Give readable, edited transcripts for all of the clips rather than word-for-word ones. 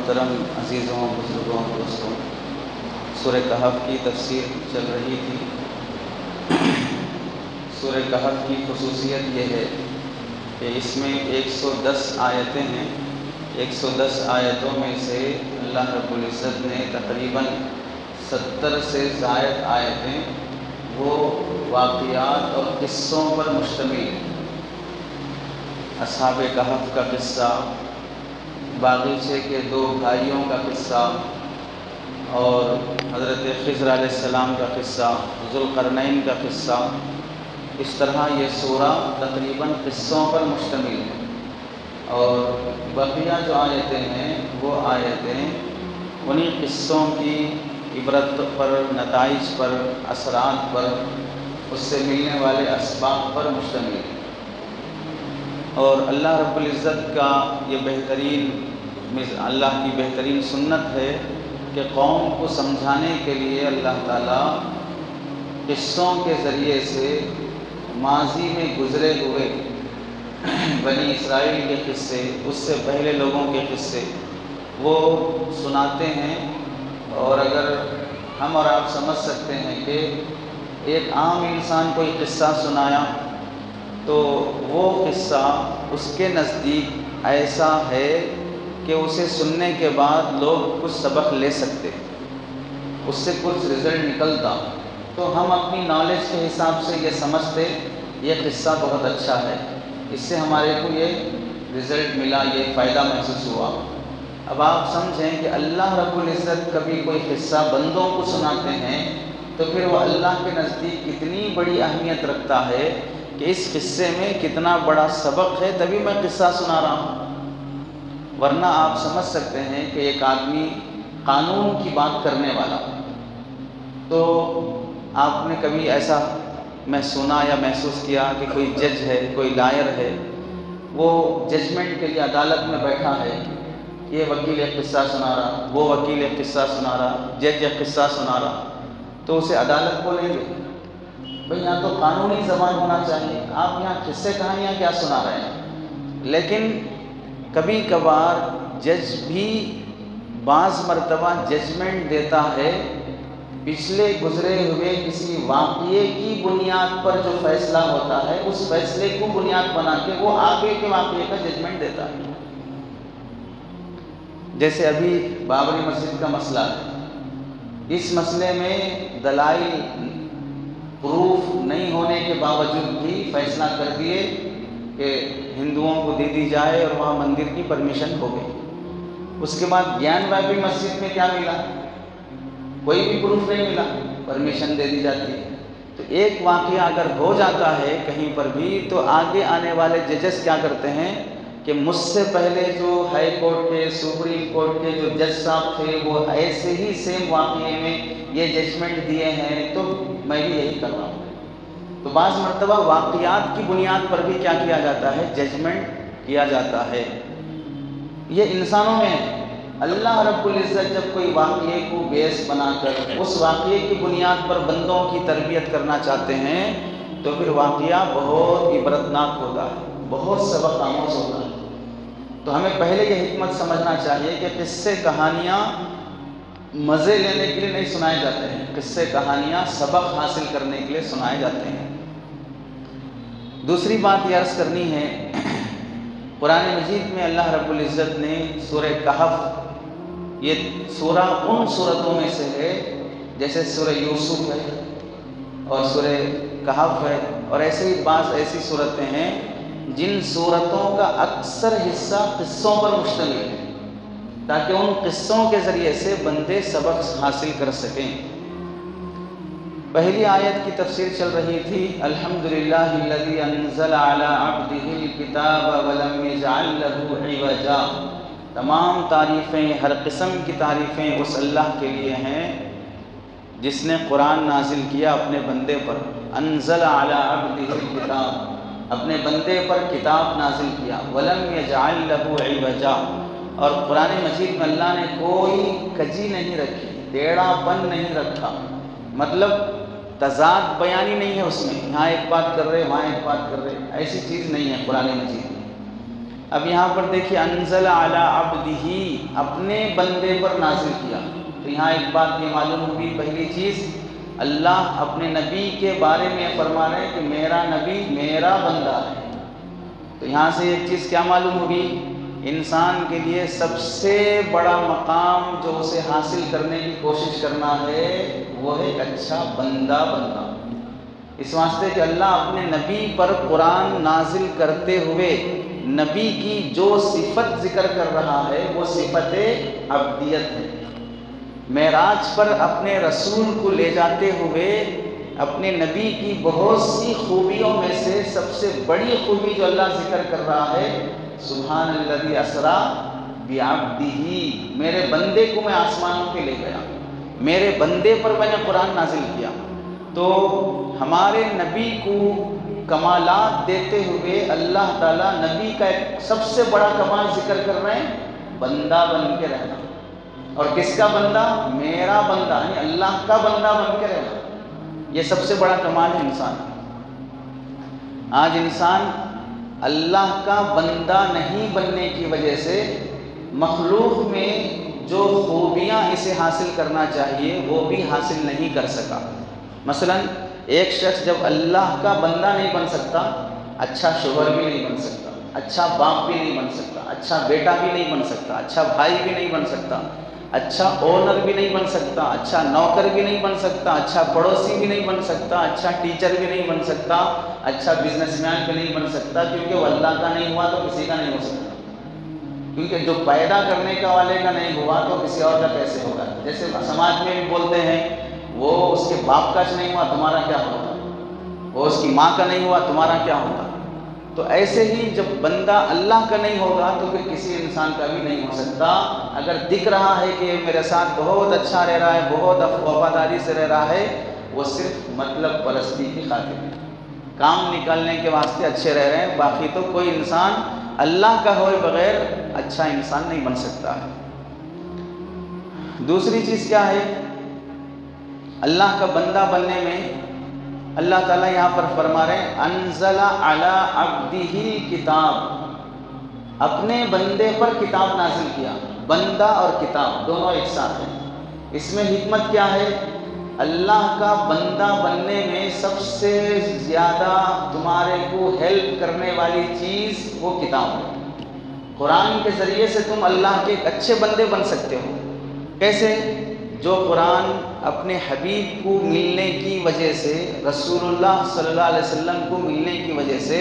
محترم عزیزوں، بزرگوں، دوستوں، سورہ کہف کی تفسیر چل رہی تھی۔ سورہ کہف کی خصوصیت یہ ہے کہ اس میں 110 آیتیں ہیں۔ 110 آیتوں میں سے اللہ رب العزت نے تقریباً 70 سے زائد آیتیں وہ واقعات اور قصوں پر مشتمل ہیں۔ اصحاب کہف کا قصہ، باغیچے کے 2 بھائیوں کا قصہ، اور حضرت خضر علیہ السلام کا قصہ، ذوالقرنین کا قصہ، اس طرح یہ سورہ تقریباً قصوں پر مشتمل ہے۔ اور بقیہ جو آیتیں ہیں وہ آیتیں انہی قصوں کی عبرت پر، نتائج پر، اثرات پر، اس سے ملنے والے اسباب پر مشتمل ہے۔ اور اللہ رب العزت کا یہ اللہ کی بہترین سنت ہے کہ قوم کو سمجھانے کے لیے اللہ تعالیٰ قصوں کے ذریعے سے ماضی میں گزرے ہوئے بنی اسرائیل کے قصے، اس سے پہلے لوگوں کے قصے وہ سناتے ہیں۔ اور اگر ہم اور آپ سمجھ سکتے ہیں کہ ایک عام انسان کوئی قصہ سنایا تو وہ قصہ اس کے نزدیک ایسا ہے کہ اسے سننے کے بعد لوگ کچھ سبق لے سکتے، اس سے کچھ رزلٹ نکلتا، تو ہم اپنی نالج کے حساب سے یہ سمجھتے یہ قصہ بہت اچھا ہے، اس سے ہمارے کو یہ رزلٹ ملا، یہ فائدہ محسوس ہوا۔ اب آپ سمجھیں کہ اللہ رب العزت کبھی کوئی قصہ بندوں کو سناتے ہیں تو پھر وہ اللہ کے نزدیک اتنی بڑی اہمیت رکھتا ہے کہ اس قصے میں کتنا بڑا سبق ہے، تبھی میں قصہ سنا رہا ہوں۔ ورنہ آپ سمجھ سکتے ہیں کہ ایک آدمی قانون کی بات کرنے والا، تو آپ نے کبھی ایسا میں سنا یا محسوس کیا کہ کوئی جج ہے، کوئی لائر ہے، وہ ججمنٹ کے لیے عدالت میں بیٹھا ہے، یہ وکیل ایک قصہ سنا رہا، وہ وکیل ایک قصہ سنا رہا، جج ایک قصہ سنا رہا، تو اسے عدالت بولیں گے؟ بھئی یہاں تو قانونی زبان ہونا چاہیے، آپ یہاں قصے کہانیاں کیا سنا رہے ہیں؟ لیکن کبھی کبھار جج بھی بعض مرتبہ ججمنٹ دیتا ہے پچھلے گزرے ہوئے کسی واقعے کی بنیاد پر، جو فیصلہ ہوتا ہے اس فیصلے کو بنیاد بنا کے وہ آگے کے واقعے کا ججمنٹ دیتا ہے۔ جیسے ابھی بابری مسجد کا مسئلہ ہے، اس مسئلے میں دلائل پروف نہیں ہونے کے باوجود بھی فیصلہ کر دیے کہ ہندوؤں کو دے دی جائے اور وہاں مندر کی پرمیشن ہو گئی۔ اس کے بعد گیان واپی مسجد میں کیا ملا؟ کوئی بھی پروف نہیں ملا، پرمیشن دے دی جاتی ہے۔ تو ایک واقعہ اگر ہو جاتا ہے کہیں پر بھی تو آگے آنے والے ججز کیا کرتے ہیں کہ مجھ سے پہلے جو ہائی کورٹ کے، سپریم کورٹ کے جو جج صاحب تھے وہ ایسے ہی سیم واقعے میں یہ ججمنٹ دیے ہیں تو میں بھی یہی کر رہا ہوں۔ تو بعض مرتبہ واقعات کی بنیاد پر بھی کیا کیا جاتا ہے؟ ججمنٹ کیا جاتا ہے۔ یہ انسانوں میں ہے۔ اللہ رب العزت جب کوئی واقعے کو بیس بنا کر اس واقعے کی بنیاد پر بندوں کی تربیت کرنا چاہتے ہیں تو پھر واقعہ بہت عبرتناک ہوتا ہے، بہت سبق آموز ہوتا ہے۔ تو ہمیں پہلے یہ حکمت سمجھنا چاہیے کہ قصے کہانیاں مزے لینے کے لیے نہیں سنائے جاتے ہیں، قصے کہانیاں سبق حاصل کرنے کے لیے سنائے جاتے ہیں۔ دوسری بات یہ عرض کرنی ہے، قرآن مجید میں اللہ رب العزت نے سورہ کہف، یہ سورہ ان سورتوں میں سے ہے جیسے سورہ یوسف ہے اور سورہ کہف ہے، اور ایسے ہی بعض ایسی صورتیں ہیں جن صورتوں کا اکثر حصہ قصوں پر مشتمل ہے تاکہ ان قصوں کے ذریعے سے بندے سبق حاصل کر سکیں۔ پہلی آیت کی تفسیر چل رہی تھی، الحمدللہ الذی انزل علی عبدہ الکتاب ولم یجعل لہ عوجا۔ تمام تعریفیں، ہر قسم کی تعریفیں اس اللہ کے لیے ہیں جس نے قرآن نازل کیا اپنے بندے پر۔ انزل علی عبدہ الکتاب، اپنے بندے پر کتاب نازل کیا، ولم یجعل لہ عوجا، اور قرآن مجید میں اللہ نے کوئی کجی نہیں رکھی، ٹیڑھا پن نہیں رکھا، مطلب تضاد بیانی نہیں ہے اس میں، یہاں ایک بات کر رہے وہاں ایک بات کر رہے، ایسی چیز نہیں ہے قرآن مجید میں۔ اب یہاں پر دیکھیے انزل علی عبدہ، اپنے بندے پر نازل کیا. تو یہاں ایک بات یہ معلوم ہوئی، پہلی چیز اللہ اپنے نبی کے بارے میں فرما رہے ہیں کہ میرا نبی میرا بندہ ہے. تو یہاں سے ایک چیز کیا معلوم ہوگی، انسان کے لیے سب سے بڑا مقام جو اسے حاصل کرنے کی کوشش کرنا ہے وہ ہے ایک اچھا بندہ بننا. اس واسطے کہ اللہ اپنے نبی پر قرآن نازل کرتے ہوئے نبی کی جو صفت ذکر کر رہا ہے وہ صفت عبدیت ہے. معراج پر اپنے رسول کو لے جاتے ہوئے اپنے نبی کی بہت سی خوبیوں میں سے سب سے بڑی خوبی جو اللہ ذکر کر رہا ہے، سبحان الذی اسریٰ بعبدہ، میرے بندے کو میں آسمانوں پہ لے گیا، میرے بندے پر میں نے قرآن نازل کیا. تو ہمارے نبی کو کمالات دیتے ہوئے اللہ تعالیٰ نبی کا ایک سب سے بڑا کمال ذکر کر رہے ہیں، بندہ بن کے رہنا. اور کس کا بندہ؟ میرا بندہ، یعنی اللہ کا بندہ بن کے رہنا. یہ سب سے بڑا کمال ہے انسان. آج انسان اللہ کا بندہ نہیں بننے کی وجہ سے مخلوق میں جو خوبیاں اسے حاصل کرنا چاہیے وہ بھی حاصل نہیں کر سکا. مثلا ایک شخص جب اللہ کا بندہ نہیں بن سکتا، اچھا شوہر بھی نہیں بن سکتا، اچھا باپ بھی نہیں بن سکتا، اچھا بیٹا بھی نہیں بن سکتا، اچھا بھائی بھی نہیں بن سکتا، اچھا اونر بھی نہیں بن سکتا، اچھا نوکر بھی نہیں بن سکتا، اچھا پڑوسی بھی نہیں بن سکتا، اچھا ٹیچر بھی نہیں بن سکتا، اچھا بزنس مین بھی نہیں بن سکتا، کیونکہ وہ اللہ کا نہیں ہوا تو کسی کا نہیں ہو سکتا. کیونکہ جو پیدا کرنے کا والے کا نہیں ہوا تو کسی اور کا کیسے ہوگا. جیسے سماج میں بھی بولتے ہیں وہ اس کے باپ کا نہیں ہوا تمہارا کیا ہوگا، وہ اس کی ماں کا نہیں ہوا تمہارا کیا ہوگا. تو ایسے ہی جب بندہ اللہ کا نہیں ہوگا تو پھر کسی انسان کا بھی نہیں ہو سکتا. اگر دکھ رہا ہے کہ میرے ساتھ بہت اچھا رہ رہا ہے، بہت وفاداری سے رہ رہا ہے، وہ صرف مطلب پرستی کی خاطر ہے، کام نکالنے کے واسطے اچھے رہ رہے ہیں. باقی تو کوئی انسان اللہ کا ہوئے بغیر اچھا انسان نہیں بن سکتا ہے. دوسری چیز کیا ہے، اللہ کا بندہ بننے میں اللہ تعالیٰ یہاں پر فرما رہے ہیں انزل علی عبدہ کتاب، اپنے بندے پر کتاب نازل کیا. بندہ اور کتاب دونوں ایک ساتھ ہیں. اس میں حکمت کیا ہے، اللہ کا بندہ بننے میں سب سے زیادہ تمہارے کو ہیلپ کرنے والی چیز وہ کتاب ہے. قرآن کے ذریعے سے تم اللہ کے ایک اچھے بندے بن سکتے ہو. کیسے؟ جو قرآن اپنے حبیب کو ملنے کی وجہ سے، رسول اللہ صلی اللہ علیہ وسلم کو ملنے کی وجہ سے،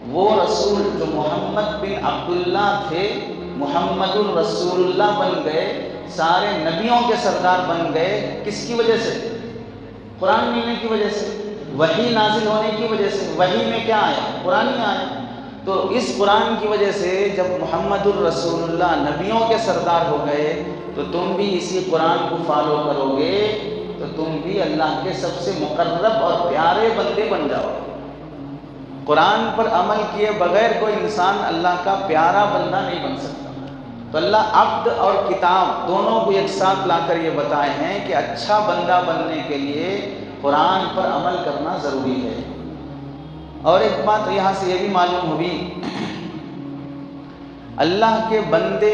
وہ رسول جو محمد بن عبداللہ تھے محمد الرسول اللہ بن گئے، سارے نبیوں کے سردار بن گئے. کس کی وجہ سے؟ قرآن ملنے کی وجہ سے، وحی نازل ہونے کی وجہ سے. وحی میں کیا آیا؟ قرآن ہی آیا. تو اس قرآن کی وجہ سے جب محمد الرسول اللہ نبیوں کے سردار ہو گئے تو تم بھی اسی قرآن کو فالو کرو گے تو تم بھی اللہ کے سب سے مقرب اور پیارے بندے بن جاؤ. قرآن پر عمل کیے بغیر کوئی انسان اللہ کا پیارا بندہ نہیں بن سکتا. تو اللہ عبد اور کتاب دونوں کو ایک ساتھ لا کر یہ بتائے ہیں کہ اچھا بندہ بننے کے لیے قرآن پر عمل کرنا ضروری ہے. اور ایک بات یہاں سے یہ بھی معلوم ہوئی، اللہ کے بندے،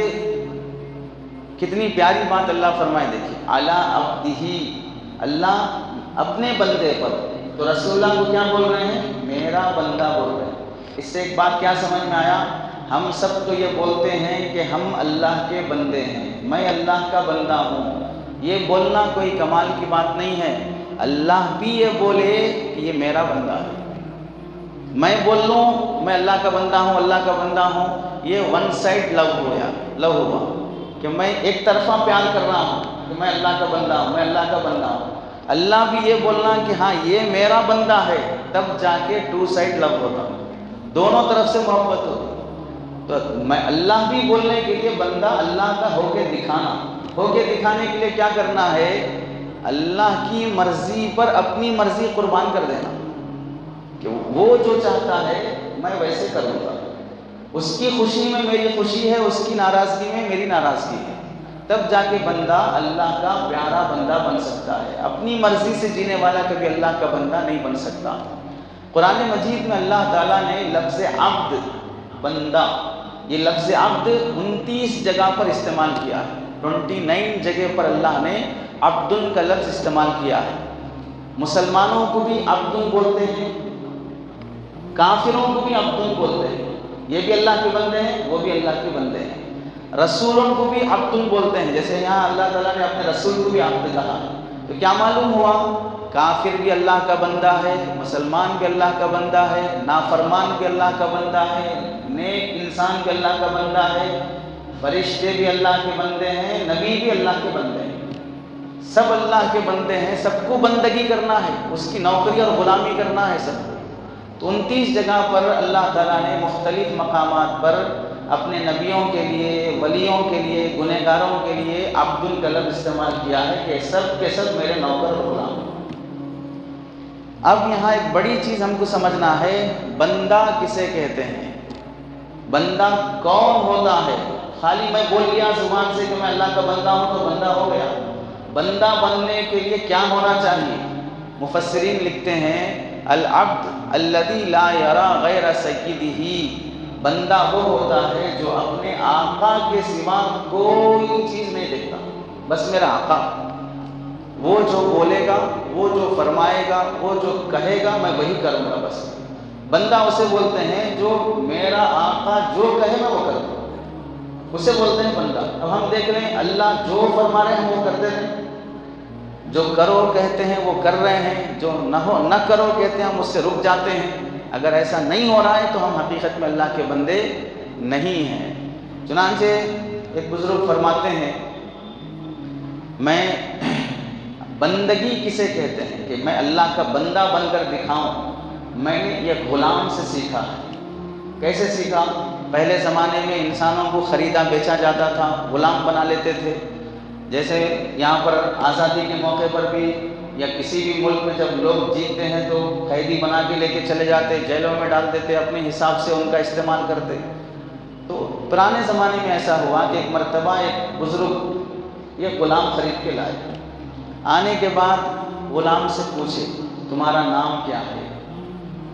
کتنی پیاری بات اللہ فرمائے. دیکھیے علی عبدہ، اللہ اپنے بندے پر. تو رسول اللہ کو کیا بول رہے ہیں؟ میرا بندہ بول رہے ہیں. اس سے ایک بات کیا سمجھ میں آیا، ہم سب تو یہ بولتے ہیں کہ ہم اللہ کے بندے ہیں، میں اللہ کا بندہ ہوں. یہ بولنا کوئی کمال کی بات نہیں ہے. اللہ بھی یہ بولے کہ یہ میرا بندہ ہے. میں بول لوں میں اللہ کا بندہ ہوں، اللہ کا بندہ ہوں، یہ ون سائڈ لو ہوا کہ میں ایک طرفہ پیار کر رہا ہوں کہ میں اللہ کا بندہ ہوں، میں اللہ کا بندہ ہوں. اللہ بھی یہ بولنا کہ ہاں یہ میرا بندہ ہے، تب جا کے ٹو سائڈ لو ہوتا، دونوں طرف سے محبت ہوتی. تو میں اللہ بھی بولنے کے لیے بندہ اللہ کا ہو کے دکھانے کے لیے کیا کرنا ہے، اللہ کی مرضی پر اپنی مرضی قربان کر دینا کہ وہ جو چاہتا ہے میں ویسے کروں گا. اس کی خوشی میں میری خوشی ہے، اس کی ناراضگی میں میری ناراضگی ہے. تب جا کے بندہ اللہ کا پیارا بندہ بن سکتا ہے. اپنی مرضی سے جینے والا کبھی اللہ کا بندہ نہیں بن سکتا. قرآن مجید میں اللہ تعالیٰ نے لفظ عبد، بندہ، یہ لفظ عبد 29 جگہ پر استعمال کیا ہے، 29 جگہ پر اللہ نے عبدن کا لفظ استعمال کیا ہے۔ مسلمانوں کو بھی عبدن بولتے ہیں، کافروں کو بھی عبدن بولتے ہیں، یہ بھی اللہ کے بندے ہیں، وہ بھی اللہ کے بندے ہیں۔ رسولوں کو بھی عبدن بولتے ہیں، جیسے یہاں اللہ تعالیٰ نے اپنے رسول کو بھی عبد کہا، تو کیا معلوم ہوا؟ کافر بھی اللہ کا بندہ ہے، مسلمان بھی اللہ کا بندہ ہے، نافرمان بھی اللہ کا بندہ ہے، نیک انسان بھی اللہ کا بندہ ہے، فرشتے بھی اللہ کے بندے ہیں، نبی بھی اللہ کے بندے ہیں، سب اللہ کے بندے ہیں، سب کو بندگی کرنا ہے، اس کی نوکری اور غلامی کرنا ہے سب کو۔ تو 29 جگہ پر اللہ تعالیٰ نے مختلف مقامات پر اپنے نبیوں کے لیے، ولیوں کے لیے، گنہگاروں کے لیے عبد کا لفظ استعمال کیا ہے کہ سب کے سب میرے نوکر اور غلام۔ اب یہاں ایک بڑی چیز ہم کو سمجھنا ہے، بندہ کسے کہتے ہیں، بندہ کون ہوتا ہے؟ خالی میں بول لیا زبان سے کہ میں اللہ کا بندہ ہوں تو بندہ ہو گیا؟ بندہ بننے کے لیے کیا ہونا چاہیے؟ مفسرین لکھتے ہیں العبد الذی لا یری غیر سیدہ، بندہ وہ ہوتا ہے جو اپنے آقا کے سوا کوئی چیز نہیں دیکھتا، بس میرا آقا، وہ جو بولے گا، وہ جو فرمائے گا، وہ جو کہے گا میں وہی کروں گا بس۔ بندہ اسے بولتے ہیں جو میرا آقا جو کہے میں وہ کروں گا، اسے بولتے ہیں بندہ۔ اب ہم دیکھ رہے ہیں اللہ جو فرما رہے ہیں وہ کرتے ہیں، جو کرو کہتے ہیں وہ کر رہے ہیں، جو نہ کرو کہتے ہیں ہم اس سے رک جاتے ہیں۔ اگر ایسا نہیں ہو رہا ہے تو ہم حقیقت میں اللہ کے بندے نہیں ہیں۔ چنانچہ ایک بزرگ فرماتے ہیں، میں بندگی کسے کہتے ہیں کہ میں اللہ کا بندہ بن کر دکھاؤں، میں نے یہ غلام سے سیکھا ہے۔ کیسے سیکھا؟ پہلے زمانے میں انسانوں کو خریدا بیچا جاتا تھا، غلام بنا لیتے تھے۔ جیسے یہاں پر آزادی کے موقع پر بھی یا کسی بھی ملک میں جب لوگ جیتتے ہیں تو قیدی بنا کے لے کے چلے جاتے، جیلوں میں ڈال دیتے، اپنے حساب سے ان کا استعمال کرتے۔ تو پرانے زمانے میں ایسا ہوا کہ ایک مرتبہ ایک بزرگ یہ غلام خرید کے لائے، آنے کے بعد غلام سے پوچھے تمہارا نام کیا ہے؟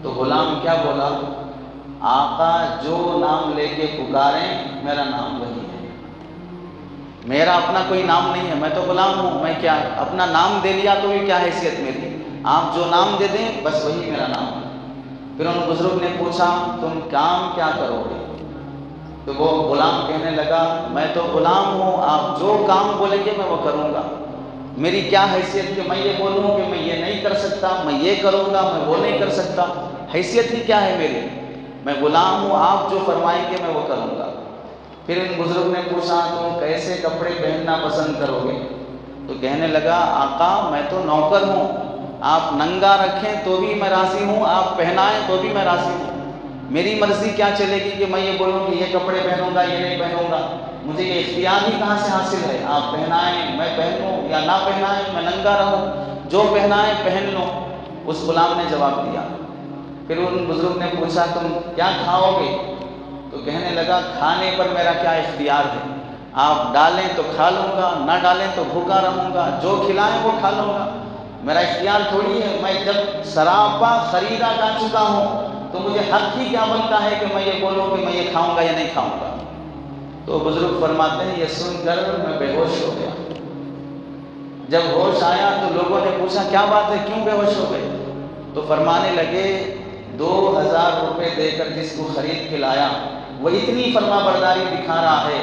تو غلام کیا بولا؟ آقا جو نام لے کے پکاریں میرا نام وہی ہے، میرا اپنا کوئی نام نہیں ہے، میں تو غلام ہوں، میں کیا اپنا نام دے لیا تو یہ کیا حیثیت میری؟ آپ جو نام دے دیں بس وہی میرا نام ہے۔ پھر ان بزرگ نے پوچھا تم کام کیا کرو گے؟ تو وہ غلام کہنے لگا میں تو غلام ہوں، آپ جو کام بولیں گے میں وہ کروں گا، میری کیا حیثیت کہ میں یہ بولوں کہ میں یہ نہیں کر سکتا، میں یہ کروں گا، میں وہ نہیں کر سکتا، حیثیت ہی کیا ہے میری؟ میں غلام ہوں، آپ جو فرمائیں گے میں وہ کروں گا۔ پھر ان بزرگ نے پوچھا تم کیسے کپڑے پہننا پسند کرو گے؟ تو کہنے لگا آقا میں تو نوکر ہوں، آپ ننگا رکھیں تو بھی میں راضی ہوں، آپ پہنائیں تو بھی میں راضی ہوں، میری مرضی کیا چلے گی کہ میں یہ بولوں کہ یہ کپڑے پہنوں گا یہ نہیں پہنوں گا؟ مجھے یہ اختیار ہی کہاں سے حاصل ہے؟ آپ پہنائیں میں پہنوں یا نہ پہنائیں میں ننگا رہوں، جو پہنائیں پہن لو۔ اس غلام نے جواب دیا۔ پھر ان بزرگ نے پوچھا تم کیا کھاؤ گے؟ تو کہنے لگا کھانے پر میرا کیا اختیار ہے، آپ ڈالیں تو کھا لوں گا، نہ ڈالیں تو بھوکا رہوں گا، جو کھلائیں وہ کھا لوں گا، میرا اختیار تھوڑی ہے۔ میں جب سراپا خریدا جا چکا ہوں تو مجھے حق ہی کیا بنتا ہے کہ میں یہ بولوں کہ میں یہ کھاؤں گا یا نہیں کھاؤں گا؟ تو بزرگ فرماتے ہیں یہ سن کر میں بے ہوش ہو گیا۔ جب ہوش آیا تو لوگوں نے پوچھا کیا بات ہے کیوں بے ہوش ہو گئے؟ تو فرمانے لگے 2000 روپے دے کر جس کو خرید کے لایا وہ اتنی فرما برداری دکھا رہا ہے،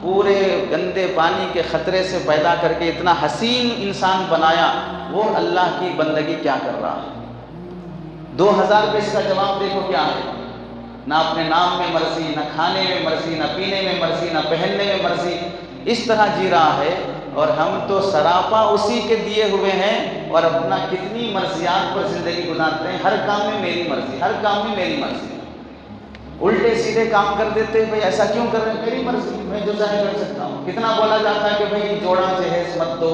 پورے گندے پانی کے خطرے سے پیدا کر کے اتنا حسین انسان بنایا، وہ اللہ کی بندگی کیا کر رہا ہے؟ 2000 روپے اس کا جواب دیکھو کیا ہے، نہ اپنے نام میں مرضی، نہ کھانے میں مرضی، نہ پینے میں مرضی، نہ پہننے میں مرضی، اس طرح جی رہا ہے۔ اور ہم تو سراپا اسی کے دیے ہوئے ہیں اور اپنا کتنی مرضیات پر زندگی گزارتے ہیں، ہر کام میں میری مرضی، ہر کام میں میری مرضی، الٹے سیدھے کام کر دیتے ہیں۔ بھئی ایسا کیوں کر رہے ہیں؟ میری مرضی، میں جو چاہے کر سکتا ہوں۔ کتنا بولا جاتا ہے کہ بھئی جوڑا جہیز مت دو،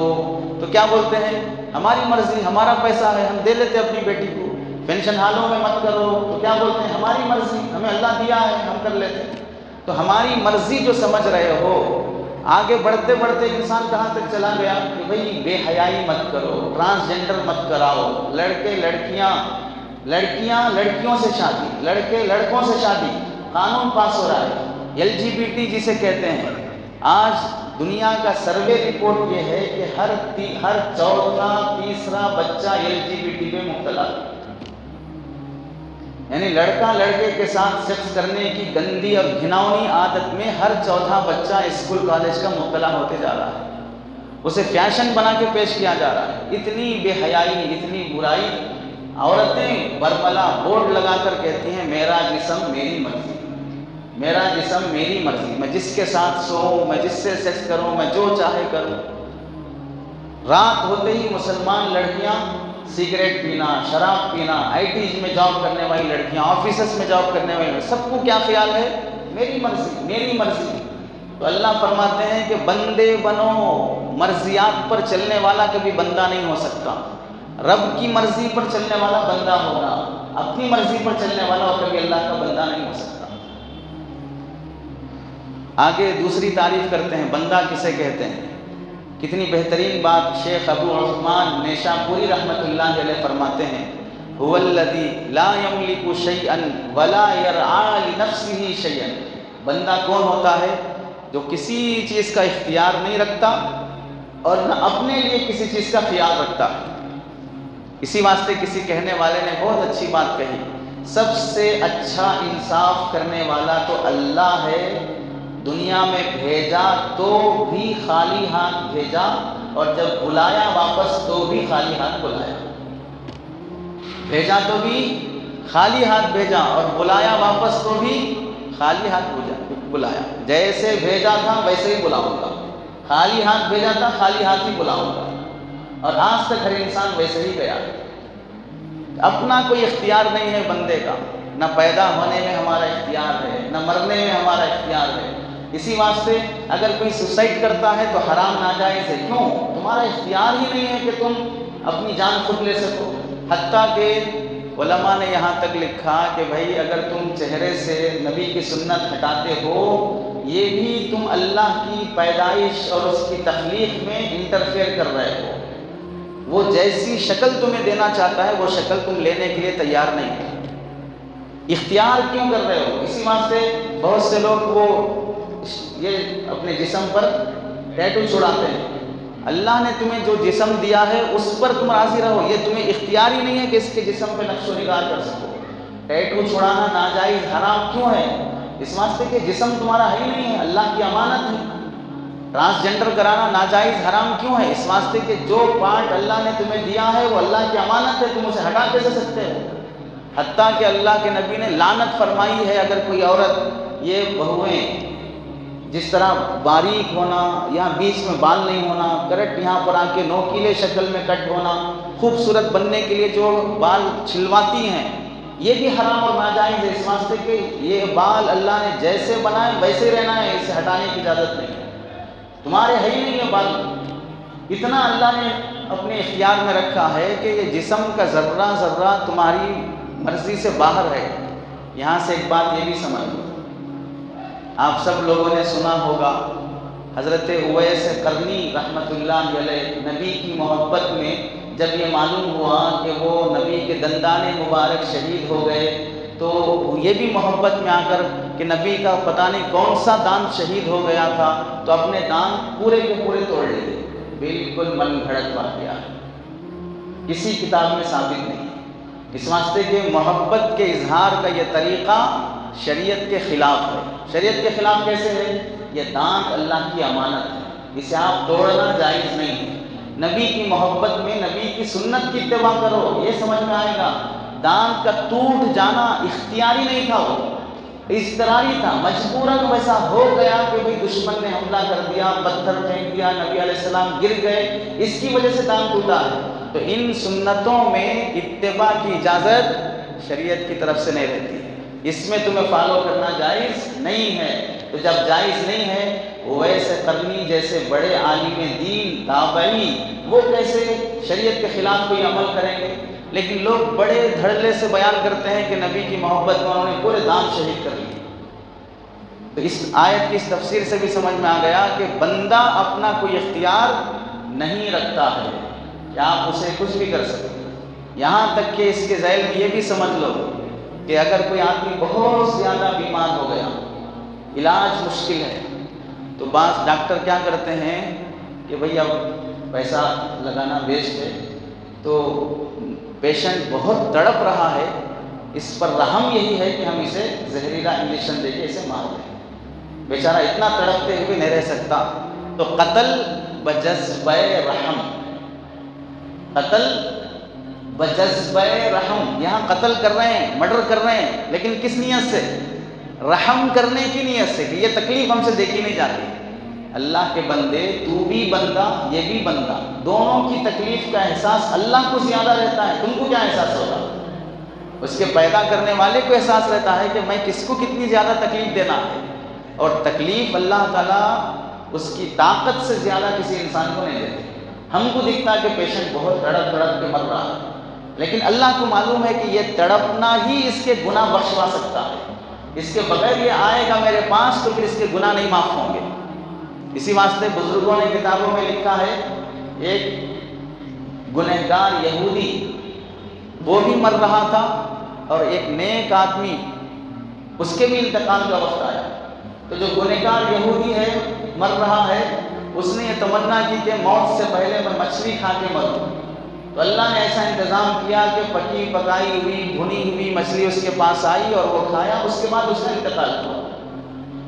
تو کیا بولتے ہیں ہماری مرضی، ہمارا پیسہ ہے ہم دے لیتے اپنی بیٹی کو۔ پینشن حالوں میں مت کرو، تو کیا بولتے ہیں ہماری مرضی، ہمیں اللہ دیا ہے ہم کر لیتے ہیں۔ تو ہماری مرضی جو سمجھ رہے ہو، آگے بڑھتے بڑھتے انسان کہاں تک چلا گیا کہ بھئی بے حیائی مت کرو، ٹرانسجنڈر مت کراؤ، لڑکے لڑکیاں لڑکیوں سے شادی، لڑکے لڑکوں سے شادی، قانون پاس ہو رہا ہے۔ LGBT جسے کہتے ہیں، آج دنیا کا سروے رپورٹ یہ ہے کہ ہر چوتھا تیسرا بچہ LGBT میں مبتلا ہے، یعنی لڑکا لڑکے کے ساتھ سیکس کرنے کی گندی اور گھناؤنی عادت میں ہر چوتھا بچہ اسکول کالج کا مبتلا ہوتے جا رہا ہے، اسے فیشن بنا کے پیش کیا جا رہا ہے۔ اتنی بے حیائی، اتنی برائی، عورتیں برملا بورڈ لگا کر کہتی ہیں میرا جسم میری مرضی، میرا جسم میری مرضی، میں جس کے ساتھ سوؤں، میں جس سے سیکس کروں، میں جو چاہے کروں۔ رات ہوتے ہی مسلمان لڑکیاں سگریٹ پینا، شراب پینا، ITs میں جاب کرنے والی لڑکیاں، آفیسز میں جاب کرنے والی لڑکیاں، سب کو کیا خیال ہے؟ میری مرضی، میری مرضی۔ تو اللہ فرماتے ہیں کہ بندے بنو، مرضیات پر چلنے والا کبھی بندہ نہیں ہو سکتا، رب کی مرضی پر چلنے والا بندہ ہوگا، اپنی مرضی پر چلنے والا اور کبھی اللہ کا بندہ نہیں ہو سکتا۔ آگے دوسری تعریف کرتے ہیں، بندہ کسے کہتے ہیں؟ کتنی بہترین بات شیخ ابو عثمان نیشاپوری رحمۃ اللہ علیہ فرماتے ہیں، هو الذی لا یملک شیئا ولا یرعی لنفسہ شیئا۔ بندہ کون ہوتا ہے؟ جو کسی چیز کا اختیار نہیں رکھتا اور نہ اپنے لیے کسی چیز کا خیال رکھتا ہے۔ اسی واسطے کسی کہنے والے نے بہت اچھی بات کہی، سب سے اچھا انصاف کرنے والا تو اللہ ہے، دنیا میں بھیجا تو بھی خالی ہاتھ بھیجا اور جب بلایا واپس تو بھی خالی ہاتھ بلایا۔ بھیجا تو بھی خالی ہاتھ بھیجا اور بلایا واپس تو بھی خالی ہاتھ بلایا۔ جیسے بھیجا تھا ویسے ہی بلاؤں گا، خالی ہاتھ بھیجا تھا خالی ہاتھ ہی بلاؤں گا، اور آج تک ہر انسان ویسے ہی گیا۔ اپنا کوئی اختیار نہیں ہے بندے کا، نہ پیدا ہونے میں ہمارا اختیار ہے، نہ مرنے میں ہمارا اختیار ہے۔ اسی واسطے اگر کوئی سوسائڈ کرتا ہے تو حرام ناجائز ہے، کیوں؟ تمہارا اختیار ہی نہیں ہے کہ تم اپنی جان خود لے سکو۔ حتیٰ کہ علماء نے یہاں تک لکھا کہ بھائی اگر تم چہرے سے نبی کی سنت ہٹاتے ہو، یہ بھی تم اللہ کی پیدائش اور اس کی تخلیق میں انٹرفیئر کر رہے ہو۔ وہ جیسی شکل تمہیں دینا چاہتا ہے وہ شکل تم لینے کے لیے تیار نہیں ہے، اختیار کیوں کر رہے ہو؟ اسی واسطے بہت سے لوگ وہ یہ اپنے جسم پر ٹیٹو چھڑاتے ہیں۔ اللہ نے تمہیں جو جسم دیا ہے اس پر تم راضی رہو، یہ تمہیں اختیار ہی نہیں ہے کہ اس کے جسم پہ نقش و نگار کر سکو۔ ٹیٹو چھڑانا ناجائز حرام کیوں ہے؟ اس واسطے کہ جسم تمہارا ہے ہی نہیں ہے، اللہ کی امانت ہے۔ ٹرانسجنڈر کرانا ناجائز حرام کیوں ہے؟ اس واسطے کہ جو پارٹ اللہ نے تمہیں دیا ہے وہ اللہ کی امانت ہے، تم اسے ہٹا کیسے سکتے ہو؟ حتیٰ کہ اللہ کے نبی نے لعنت فرمائی ہے اگر کوئی عورت یہ بہویں جس طرح باریک ہونا، یہاں بیچ میں بال نہیں ہونا، کریکٹ یہاں پر آ کے نوکیلے شکل میں کٹ ہونا، خوبصورت بننے کے لیے جو بال چھلواتی ہیں، یہ بھی حرام اور ناجائز ہے۔ اس واسطے کہ یہ بال اللہ نے جیسے بنائے ویسے ہی رہنا ہے، اسے ہٹانے کی اجازت نہیں ہے، تمہارے ہے ہی نہیں ہے بال۔ اتنا اللہ نے اپنے اختیار میں رکھا ہے کہ یہ جسم کا ذرہ ذرہ تمہاری مرضی سے باہر ہے۔ یہاں سے ایک بات یہ بھی سمجھ لو، آپ سب لوگوں نے سنا ہوگا حضرت اویس قرنی رحمۃ اللہ علیہ، نبی کی محبت میں جب یہ معلوم ہوا کہ وہ نبی کے دندان مبارک شہید ہو گئے تو یہ بھی محبت میں آ کر کہ نبی کا پتہ نہیں کون سا دانت شہید ہو گیا تھا تو اپنے دانت پورے کے پورے توڑ لیے۔ بالکل من گھڑت واقعہ ہے، کسی کتاب میں ثابت نہیں۔ اس واسطے کہ محبت کے اظہار کا یہ طریقہ شریعت کے خلاف ہے۔ شریعت کے خلاف کیسے ہے؟ یہ دانت اللہ کی امانت ہے، اسے آپ توڑنا جائز نہیں ہے۔ نبی کی محبت میں نبی کی سنت کی اتباع کرو، یہ سمجھ میں آئے گا۔ دانت کا ٹوٹ جانا اختیاری نہیں تھا، وہ اضطراری تھا، مجبوراً ویسا ہو گیا کہ بھئی دشمن نے حملہ کر دیا، پتھر پھینک دیا، نبی علیہ السلام گر گئے، اس کی وجہ سے دانت ٹوٹا ہے۔ تو ان سنتوں میں اتباع کی اجازت شریعت کی طرف سے نہیں رہتی، اس میں تمہیں فالو کرنا جائز نہیں ہے۔ تو جب جائز نہیں ہے، اویس قرنی جیسے بڑے عالم دین تابعی وہ کیسے شریعت کے خلاف کوئی عمل کریں گے؟ لیکن لوگ بڑے دھڑلے سے بیان کرتے ہیں کہ نبی کی محبت میں انہوں نے پورے دانت شہید کر لیے۔ تو اس آیت کی اس تفسیر سے بھی سمجھ میں آ گیا کہ بندہ اپنا کوئی اختیار نہیں رکھتا ہے کہ آپ اسے کچھ بھی کر سکتے۔ یہاں تک کہ اس کے ذیل میں یہ بھی سمجھ لو کہ اگر کوئی آدمی بہت زیادہ بیمار ہو گیا، علاج مشکل ہے، تو بعض ڈاکٹر کیا کرتے ہیں کہ بھئی اب پیسہ لگانا ویسٹ ہے، تو پیشنٹ بہت تڑپ رہا ہے، اس پر رحم یہی ہے کہ ہم اسے زہریلا انجیکشن دے کے اسے مار دیں، بیچارہ اتنا تڑپتے ہوئے نہیں رہ سکتا، تو قتل بجذبہ رحم، قتل بجذبہ رحم، یہاں قتل کر رہے ہیں، مرڈر کر رہے ہیں، لیکن کس نیت سے؟ رحم کرنے کی نیت سے، کہ یہ تکلیف ہم سے دیکھی نہیں جاتی۔ اللہ کے بندے، تو بھی بندہ یہ بھی بندہ، دونوں کی تکلیف کا احساس اللہ کو زیادہ رہتا ہے، تم کو کیا احساس ہوگا؟ اس کے پیدا کرنے والے کو احساس رہتا ہے کہ میں کس کو کتنی زیادہ تکلیف دینا ہے، اور تکلیف اللہ تعالیٰ اس کی طاقت سے زیادہ کسی انسان کو نہیں دیتے۔ ہم کو دکھتا ہے کہ پیشنٹ بہت تڑپ تڑپ کے مر رہا ہے، لیکن اللہ کو معلوم ہے کہ یہ تڑپنا ہی اس کے گناہ بخشوا سکتا ہے، اس کے بغیر یہ آئے گا میرے پاس تو پھر اس کے گناہ نہیں معاف ہوں گے۔ اسی واسطے بزرگوں نے کتابوں میں لکھا ہے، ایک گنہگار یہودی وہ بھی مر رہا تھا، اور ایک نیک آدمی اس کے بھی انتقال کا وقت آیا، تو جو گنہگار یہودی ہے مر رہا ہے، اس نے یہ تمنا کی کہ موت سے پہلے میں مچھلی کھا کے مروں، تو اللہ نے ایسا انتظام کیا کہ پکی پکائی ہوئی بھنی ہوئی مچھلی اس کے پاس آئی اور وہ کھایا، اس کے بعد اس کا انتقال ہوا۔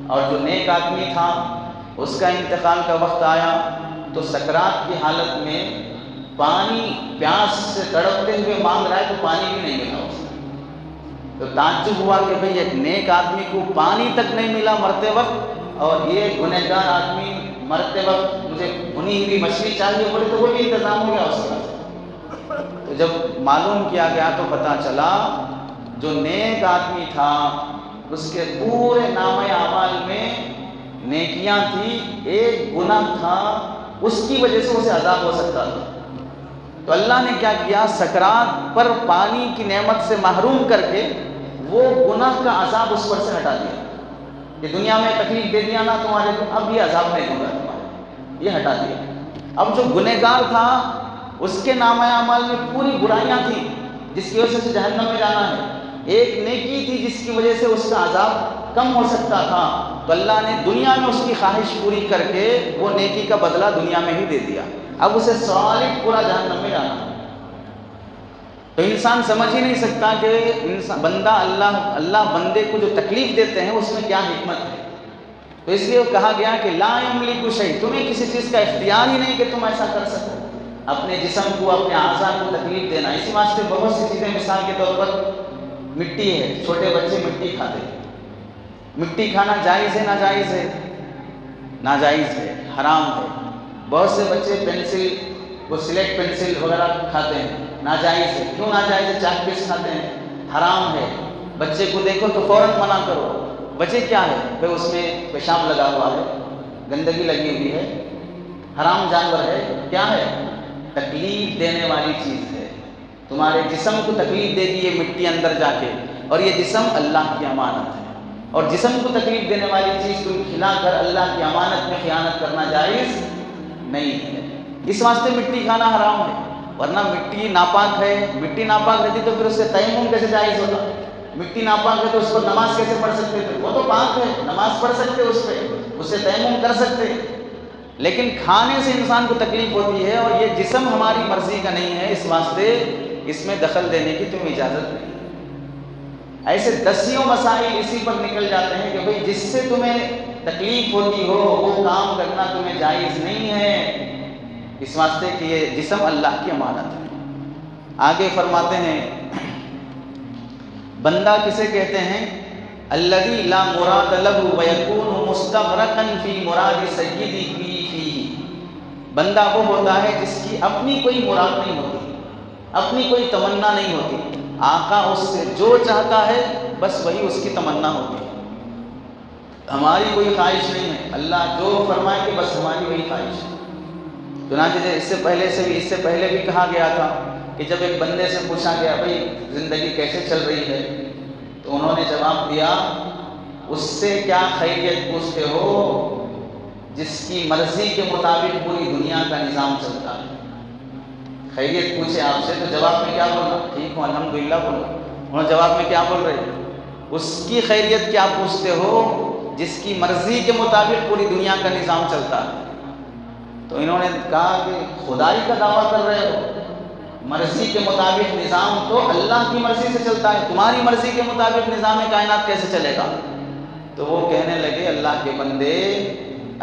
اور جو نیک آدمی تھا اس کا انتقال کا وقت آیا تو سکرات کی حالت میں پانی، پیاس سے تڑپتے ہوئے مانگ رہا ہے تو پانی بھی نہیں ملا اسے، تو تعجب ہوا کہ بھئی ایک نیک آدمی کو پانی تک نہیں ملا مرتے وقت، اور یہ گنہگار آدمی مرتے وقت مجھے بھنی ہوئی مچھلی چاہیے بولے، تو وہ بھی انتظام ہو گیا اس کا۔ تو جب معلوم کیا گیا تو پتہ چلا جو نیک آدمی تھا اس کے پورے نامہ اعمال میں نیکیاں تھی، ایک گناہ تھا، اس کی وجہ سے اسے عذاب ہو سکتا تھا، تو اللہ نے کیا کیا، سکرات پر پانی کی نعمت سے محروم کر کے وہ گناہ کا عذاب اس پر سے ہٹا دیا، کہ دنیا میں تکلیف دے دیا نا تمہارے کو، اب یہ عذاب نہیں ہوگا تمہارے، یہ ہٹا دیا۔ اب جو گنہگار تھا اس کے نامہ اعمال میں پوری برائیاں تھیں جس کی وجہ سے جہنم میں جانا ہے، ایک نیکی تھی جس کی وجہ سے اس کا عذاب کم ہو سکتا تھا، تو اللہ نے دنیا میں اس کی خواہش پوری کر کے وہ نیکی کا بدلہ دنیا میں ہی دے دیا، اب اسے سالک پورا جہنم میں جانا ہے۔ تو انسان سمجھ ہی نہیں سکتا کہ بندہ اللہ بندے کو جو تکلیف دیتے ہیں اس میں کیا حکمت ہے، تو اس لیے کہا گیا کہ لا یملک شیء، تمہیں کسی چیز کا اختیار ہی نہیں کہ تم ایسا کر سکو، اپنے جسم کو، اپنے اعضاء کو تکلیف دینا۔ اسی واسطے بہت سی چیزیں، مثال کے طور پر مٹی ہے، چھوٹے بچے مٹی کھاتے ہیں، مٹی کھانا جائز ہے ناجائز ہے؟ ناجائز ہے، حرام ہے۔ بہت سے بچے پینسل، وہ سلیٹ پینسل وغیرہ کھاتے ہیں، ناجائز ہے۔ کیوں ناجائز ہے؟ چاک پیس کھاتے ہیں، حرام ہے۔ بچے کو دیکھو تو فوراً منع کرو، وجہ کیا ہے؟ کہ اس میں پیشاب لگا ہوا ہے، گندگی لگی ہوئی ہے، حرام جانور ہے، کیا ہے؟ تکلیف دینے والی چیز ہے، تمہارے جسم کو تکلیف دے گی یہ مٹی اندر جا کے، اور یہ جسم اللہ کی امانت ہے، اور جسم کو تکلیف دینے والی چیز تم کھلا کر اللہ کی امانت میں خیانت کرنا جائز نہیں ہے۔ اس واسطے مٹی کھانا حرام ہے، ورنہ مٹی ناپاک ہے، مٹی ناپاک رہتی تو پھر اس سے تیمم کیسے جائز ہوتا؟ مٹی ناپاک ہے تو اس پر نماز کیسے پڑھ سکتے تھے؟ وہ تو پاک ہے، نماز پڑھ سکتے اس پہ، اس سے تیمم کر سکتے، لیکن کھانے سے انسان کو تکلیف ہوتی ہے، اور یہ جسم ہماری مرضی کا نہیں ہے، اس واسطے اس میں دخل دینے کی تمہیں اجازت نہیں۔ ایسے دسیوں مسائل اسی پر نکل جاتے ہیں کہ بھئی جس سے تمہیں تکلیف ہوتی ہو وہ کام کرنا تمہیں جائز نہیں ہے، اس واسطے کہ یہ جسم اللہ کی امانت ہے۔ آگے فرماتے ہیں بندہ کسے کہتے ہیں؟ الذی لا مراد لہ ویکون مستغرقا فی مراد سیدہ فیہ، بندہ وہ ہوتا ہے جس کی اپنی کوئی مراد نہیں ہوتی، اپنی کوئی تمنا نہیں ہوتی، آقا اس سے جو چاہتا ہے بس وہی اس کی تمنا ہوتی ہے، ہماری کوئی خواہش نہیں ہے، اللہ جو فرمائے کہ بس ہماری وہی خواہش ہے۔ چنانچہ اس سے پہلے بھی کہا گیا تھا کہ جب ایک بندے سے پوچھا گیا بھئی زندگی کیسے چل رہی ہے، تو انہوں نے جواب دیا اس سے کیا خیریت پوچھتے ہو جس کی مرضی کے مطابق پوری دنیا کا نظام چلتا ہے۔ خیریت پوچھے آپ سے تو جواب میں کیا بولنا؟ ٹھیک ہوں الحمدللہ بولنا۔ انہوں نے جواب میں کیا بول رہے؟ اس کی خیریت کیا پوچھتے ہو جس کی مرضی کے مطابق پوری دنیا کا نظام چلتا ہے۔ تو انہوں نے کہا کہ خدائی کا دعویٰ کر رہے ہو، مرضی کے مطابق نظام تو اللہ کی مرضی سے چلتا ہے، تمہاری مرضی کے مطابق نظام کائنات کیسے چلے گا؟ تو وہ کہنے لگے اللہ کے بندے،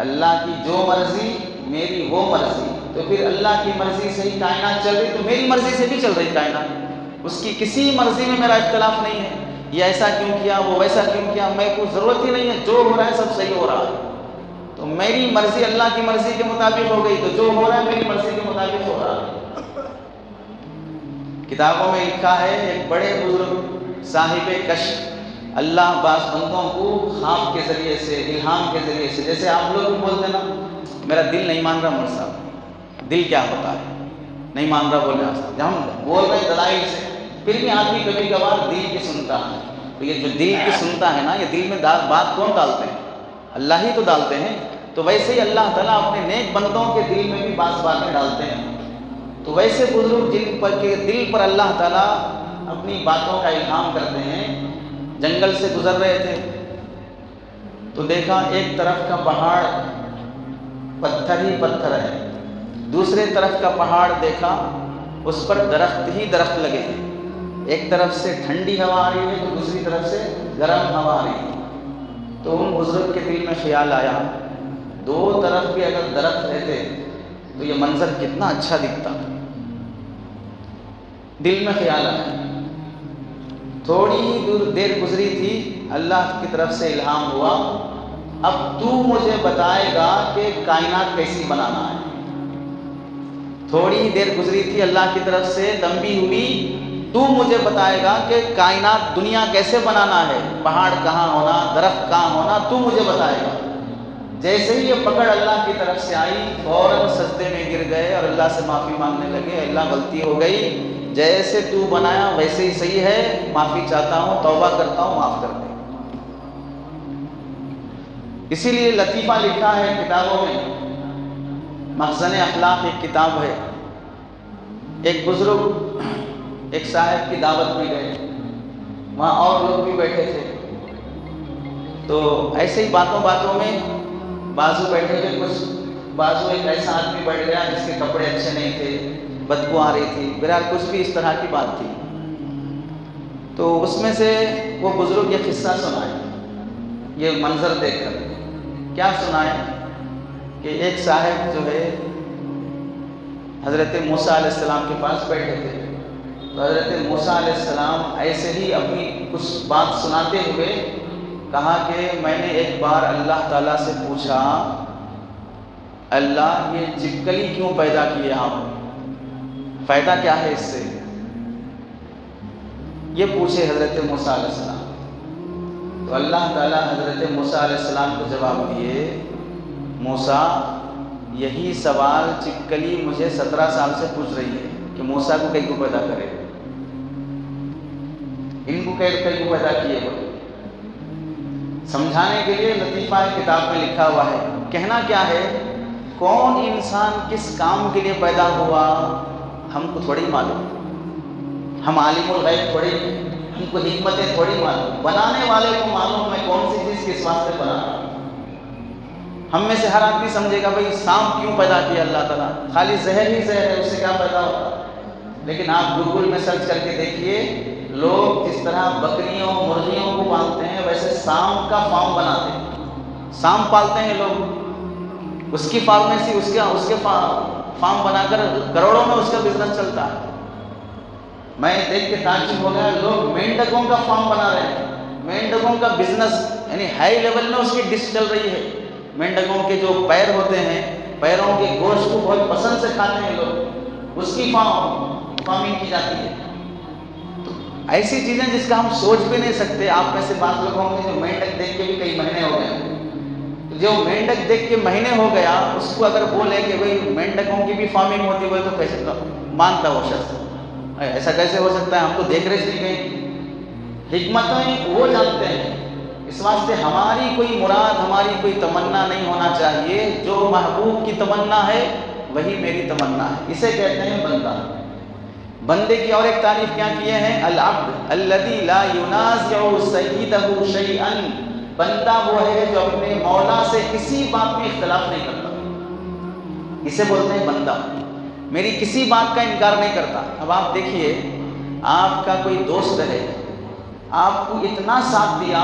اللہ کی جو مرضی میری وہ مرضی، تو پھر اللہ کی مرضی سے ہی کائنات چل رہی تو میری مرضی سے بھی چل رہی کائنات، اس کی کسی مرضی میں میرا اختلاف نہیں ہے، یہ ایسا کیوں کیا وہ ویسا کیوں کیا، میں کو ضرورت ہی نہیں ہے، جو ہو رہا ہے سب صحیح ہو رہا ہے، تو میری مرضی اللہ کی مرضی کے مطابق ہو گئی، تو جو ہو رہا ہے میری مرضی کے مطابق ہو رہا ہے۔ کتابوں میں لکھا ہے ایک بڑے بزرگ صاحب کشف، اللہ بعض بندوں کو خواب کے ذریعے سے، الہام کے ذریعے سے، جیسے آپ لوگ بھی بولتے ہیں نا میرا دل نہیں مان رہا مولوی صاحب، دل کیا ہوتا ہے نہیں مان رہا بول رہا، جب ہم بول رہے ہیں دلائل سے، پھر بھی آدمی کبھی کبھار دل کی سنتا ہے، تو یہ جو دل کی سنتا ہے نا، یہ دل میں بات کون ڈالتے ہیں؟ اللہ ہی تو ڈالتے ہیں۔ تو ویسے ہی اللہ تعالیٰ اپنے نیک بندوں کے دل میں بھی بعض باتیں ڈالتے ہیں، تو ویسے بزرگ جن پر کے دل پر اللہ تعالیٰ اپنی باتوں کا الہام کرتے ہیں، جنگل سے گزر رہے تھے تو دیکھا ایک طرف کا پہاڑ پتھر ہی پتھر ہے، دوسرے طرف کا پہاڑ دیکھا اس پر درخت ہی درخت لگے ہیں، ایک طرف سے ٹھنڈی ہوا آ رہی ہے تو دوسری طرف سے گرم ہوا آ رہی ہے۔ تو ان بزرگ کے دل میں خیال آیا دو طرف بھی اگر درخت رہتے تو یہ منظر کتنا اچھا دکھتا، دل میں خیال آیا۔ تھوڑی ہی دیر گزری تھی، اللہ کی طرف سے الہام ہوا اب تو مجھے بتائے گا کہ کائنات کیسی بنانا ہے۔ تھوڑی ہی دیر گزری تھی، اللہ کی طرف سے تنبیہ ہوئی تو مجھے بتائے گا کہ کائنات دنیا کیسے بنانا ہے، پہاڑ کہاں ہونا، درخت کہاں ہونا، تو مجھے بتائے گا۔ جیسے ہی یہ پکڑ اللہ کی طرف سے آئی فوراً سجدے میں گر گئے اور اللہ سے معافی مانگنے لگے، اللہ غلطی ہو گئی، جیسے تو بنایا ویسے ہی صحیح ہے، معافی چاہتا ہوں، توبہ کرتا ہوں، معاف کر دے۔ اسی لیے لطیفہ لکھا ہے کتابوں میں، مخزن اخلاق ایک کتاب ہے، ایک بزرگ ایک صاحب کی دعوت میں گئے، وہاں اور لوگ بھی بیٹھے تھے، تو ایسے ہی باتوں باتوں میں بازو بیٹھے تھے، کچھ بازو ایک ایسا آدمی بیٹھ گیا جس کے کپڑے اچھے نہیں تھے، بدبو آ رہی تھی، بہرحال کچھ بھی اس طرح کی بات تھی۔ تو اس میں سے وہ بزرگ یہ قصہ سنائے، یہ منظر دیکھ کر کیا سنائے کہ ایک صاحب جو ہے حضرت موسیٰ علیہ السلام کے پاس بیٹھے تھے، تو حضرت موسیٰ علیہ السلام ایسے ہی اپنی کچھ بات سناتے ہوئے کہا کہ میں نے ایک بار اللہ تعالیٰ سے پوچھا اللہ یہ چپکلی کیوں پیدا کی آپ، فائدہ کیا ہے اس سے، یہ پوچھے حضرت موسیٰ علیہ السلام۔ تو اللہ تعالیٰ حضرت موسیٰ علیہ السلام کو جواب دیے موسیٰ یہی سوال چپکلی مجھے 17 سال سے پوچھ رہی ہے کہ موسیٰ کو کہیں کو پیدا کرے، ان کو کہیں کو پیدا کیے ہو، سمجھانے کے لیے لطیفہ کتاب میں لکھا ہوا ہے۔ کہنا کیا ہے، کون انسان کس کام کے لیے پیدا ہوا ہم کو تھوڑی معلوم، ہم عالم الغیب تھوڑی، ہم کو حکمتیں تھوڑی معلوم، بنانے والے کو معلوم میں کون سی چیز کس واسطے بنا رہا ہوں۔ ہم میں سے ہر آدمی سمجھے گا بھائی سانپ کیوں پیدا کیا اللہ تعالیٰ، خالی زہر ہی زہر ہے، اس سے کیا پیدا ہوتا، لیکن آپ گوگل میں سرچ کر کے دیکھیے لوگ جس طرح بکریوں مرغیوں کو پالتے ہیں ویسے سانپ کا فارم بناتے ہیں، سانپ پالتے ہیں لوگ، اس کی فارمیسی اس کے فارم بنا کر کروڑوں میں اس کا بزنس چلتا ہے۔ میں دیکھ کے تعجب ہو گیا، لوگ مینڈکوں کا فارم بنا رہے ہیں، مینڈکوں کا بزنس، یعنی ہائی لیول میں اس کی ڈش چل رہی ہے۔ مینڈکوں کے جو پیر ہوتے ہیں، پیروں کے گوشت کو بہت پسند سے کھاتے ہیں لوگ، اس کی فارمنگ کی جاتی ہے۔ تو ایسی چیزیں جس کا ہم سوچ بھی نہیں سکتے، آپ میں سے بعض لوگ ہوں گے جو مینڈک دیکھ کے بھی کئی مہینے ہو گئے، جو مینڈک دیکھ کے مہینے ہو گیا اس کو اگر بولے کہ بھئی مینڈکوں کی بھی فارمنگ ہوتی ہے تو کیسے مانتا وہ شخص، ایسا کیسے ہو سکتا ہے، ہم تو دیکھ رہے تھے کہیں، حکمتیں وہ جانتے ہیں۔ اس واسطے ہماری کوئی مراد، ہماری کوئی تمنا نہیں ہونا چاہیے، جو محبوب کی تمنا ہے وہی میری تمنا ہے، اسے کہتے ہیں بندہ۔ بندے کی اور ایک تعریف کیا کیے ہیں، العبد الذی لا ینازع سیدہ شیئا بندہ وہ ہے جو اپنے مولا سے کسی بات میں اختلاف نہیں کرتا، اسے بولتے ہیں بندہ، میری کسی بات کا انکار نہیں کرتا۔ اب آپ دیکھیے، آپ کا کوئی دوست ہے، آپ کو اتنا ساتھ دیا،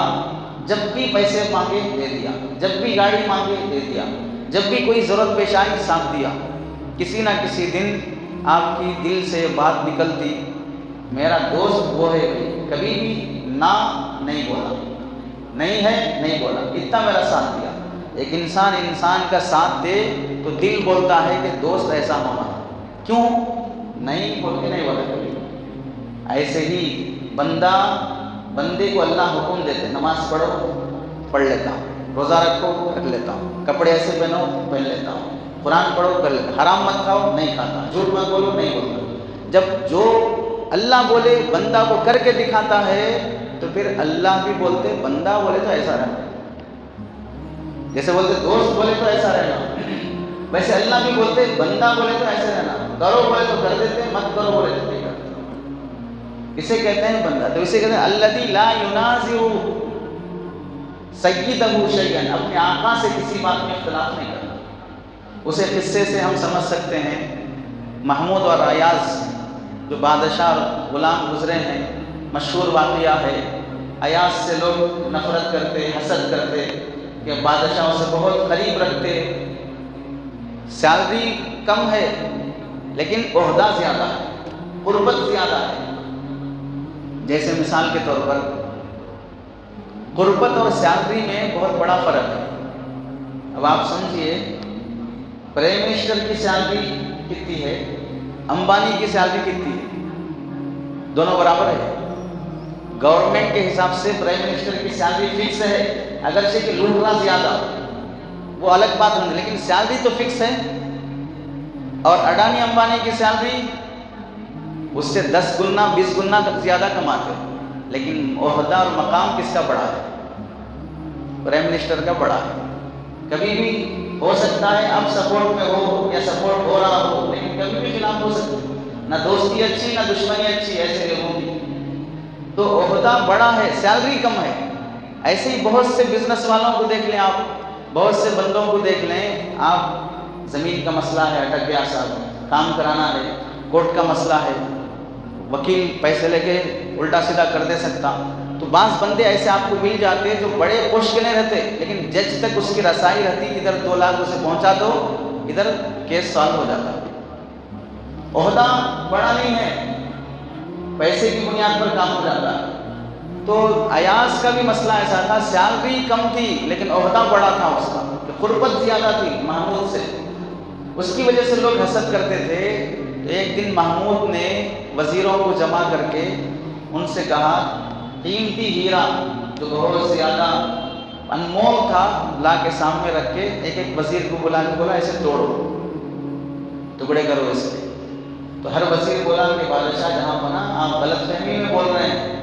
جب بھی پیسے مانگے دے دیا، جب بھی گاڑی مانگے دے دیا، جب بھی کوئی ضرورت پیش آئی ساتھ دیا، کسی نہ کسی دن آپ کی دل سے بات نکلتی، میرا دوست وہ ہے بھائی، کبھی بھی نہ نہیں بولا، نہیں ہے نہیں بولا، اتنا میرا ساتھ دیا۔ ایک انسان کا ساتھ دے تو دل بولتا ہے کہ دوست ایسا ہونا، کیوں نہیں بول کے نہیں بولا کبھی۔ ایسے ہی بندے کو اللہ حکم دیتے، نماز پڑھو پڑھ لیتا ہوں، روزہ رکھو رکھ لیتا ہوں، کپڑے ایسے پہنو پہن لیتا ہوں، قرآن پڑھو کر لیتا ہوں، حرام مت کھاؤ نہیں کھاتا، جھوٹ مت بولو نہیں بولتا۔ جب جو اللہ بولے بندہ کو کر کے دکھاتا ہے تو پھر اللہ بھی بولتے بندہ بولے تو ایسا رہنا، جیسے بولتے دوست بولے تو ایسا رہنا، ویسے اللہ بھی بولتے بندہ بولے تو ایسے رہنا، کرو بولے تو کر دیتے، مت کرو بولے تو نہیں کرتے۔ اسے کہتے ہیں بندہ، تو اسے کہتے ہیں الذی لا ینازع سیدہ شیئا، اپنے آقا سے کسی بات میں اختلاف نہیں کرتا۔ اسے قصے سے ہم سمجھ سکتے ہیں، محمود اور ایاز جو بادشاہ غلام گزرے ہیں، مشہور واقعہ ہے۔ ایاز سے لوگ نفرت کرتے، حسد کرتے کہ بادشاہوں سے بہت قریب رکھتے، سیلری کم ہے لیکن عہدہ زیادہ ہے، قربت زیادہ ہے۔ جیسے مثال کے طور پر قربت اور سیلری میں بہت بڑا فرق ہے۔ اب آپ سمجھیے، پرائم منسٹر کی سیلری کتنی ہے، امبانی کی سیلری کتنی ہے، دونوں برابر ہے۔ گورنمنٹ کے حساب سے پرائم منسٹر کی سیلری فکس ہے، اگرچہ کہ لوٹ رہا زیادہ وہ الگ بات ہوگی، لیکن سیلری تو فکس ہے۔ اور اڈانی امبانی کی سیلری اس سے 10 گنا 20 گنا زیادہ کماتے، لیکن عہدہ اور مقام کس کا بڑا ہے؟ پرائم منسٹر کا بڑا ہے۔ کبھی بھی ہو سکتا ہے اب سپورٹ میں ہو یا سپورٹ ہو رہا ہو، لیکن کبھی بھی خلاف ہو سکتا ہے، نہ دوستی اچھی نہ دشمنی اچھی، ایسے لوگوں کی۔ تو عہدہ بڑا ہے، سیلری کم ہے۔ ایسے ہی بہت سے بزنس والوں کو دیکھ لیں آپ، بہت سے بندوں کو دیکھ لیں آپ، زمین کا مسئلہ ہے اٹک گیا صاحب، کام کرانا ہے، کورٹ کا مسئلہ ہے، وکیل پیسے لے کے الٹا سیدھا کر دے سکتا، تو بعض بندے ایسے آپ کو مل جاتے جو بڑے پوسٹ کے نہیں رہتے، لیکن جج تک اس کی رسائی رہتی، ادھر 2 لاکھ اسے پہنچا دو، ادھر کیس سالو ہو جاتا۔ عہدہ بڑا نہیں ہے، پیسے کی بنیاد پر کام ہو جاتا ہے۔ تو ایاز کا بھی مسئلہ ایسا تھا، سیلری کم تھی لیکن عہدہ بڑا تھا اس کا، قربت زیادہ تھی محمود سے، اس کی وجہ سے لوگ حسد کرتے تھے۔ ایک دن محمود نے وزیروں کو جمع کر کے ان سے کہا، قیمتی ہیرا جو بہت زیادہ انمول تھا لا کے سامنے رکھ کے ایک ایک وزیر کو بلا کے بولا اسے توڑو، ٹکڑے کرو اس کے۔ تو ہر وزیر بولا کہ بادشاہ جہاں بنا، آپ غلط فہمی میں بول رہے ہیں،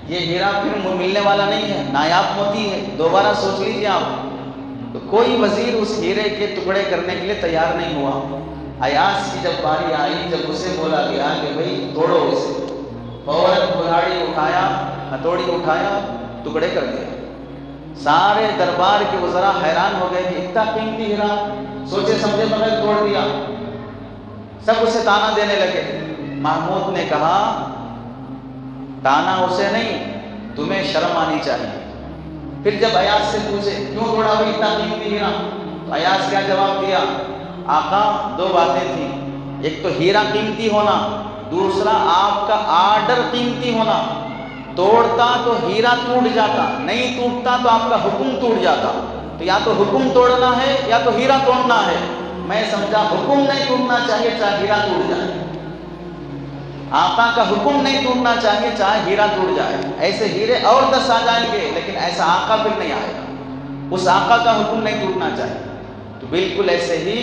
یہ ہیرا پھر ملنے والا نہیں ہے، نایاب موتی ہے، دوبارہ سوچ لیجیے آپ۔ تو کوئی وزیر اس ہیرے کے ٹکڑے کرنے کے لیے تیار نہیں ہوا۔ ایاز کی جب باری آئی، جب اسے بولا گیا کہ بھائی توڑو اسے، فوراً کلاڑی اٹھایا، ہتھوڑی اٹھایا، ٹکڑے کر دیا۔ سارے دربار کے وزراء حیران ہو گئے کہ اتنا قیمتی ہیرا سوچے سمجھے بغیر توڑ دیا، سب اسے تانا دینے لگے۔ محمود نے کہا، تانا اسے نہیں، تمہیں شرم آنی چاہیے۔ پھر جب ایاز سے پوچھے کیوں توڑا بھائی اتنا قیمتی ہیرا، تو ایاز کیا جواب دیا، آقا 2 باتیں تھیں، ایک تو ہیرا قیمتی ہونا، دوسرا آپ کا آرڈر قیمتی ہونا۔ توڑتا تو ہیرا ٹوٹ جاتا، نہیں ٹوٹتا تو آپ کا حکم ٹوٹ جاتا۔ تو یا تو حکم توڑنا ہے یا تو ہیرا توڑنا ہے۔ میں سمجھا حکم نہیں ٹوٹنا چاہیے چاہے ہیرا ٹوٹ جائے، آقا کا حکم نہیں ٹوٹنا چاہیے چاہے ہیرا ٹوٹ جائے۔ ایسے ہیرے اور 10 آ جائیں گے لیکن ایسا آقا پھر نہیں آئے گا، اس آقا کا حکم نہیں ٹوٹنا چاہیے۔ تو بالکل ایسے ہی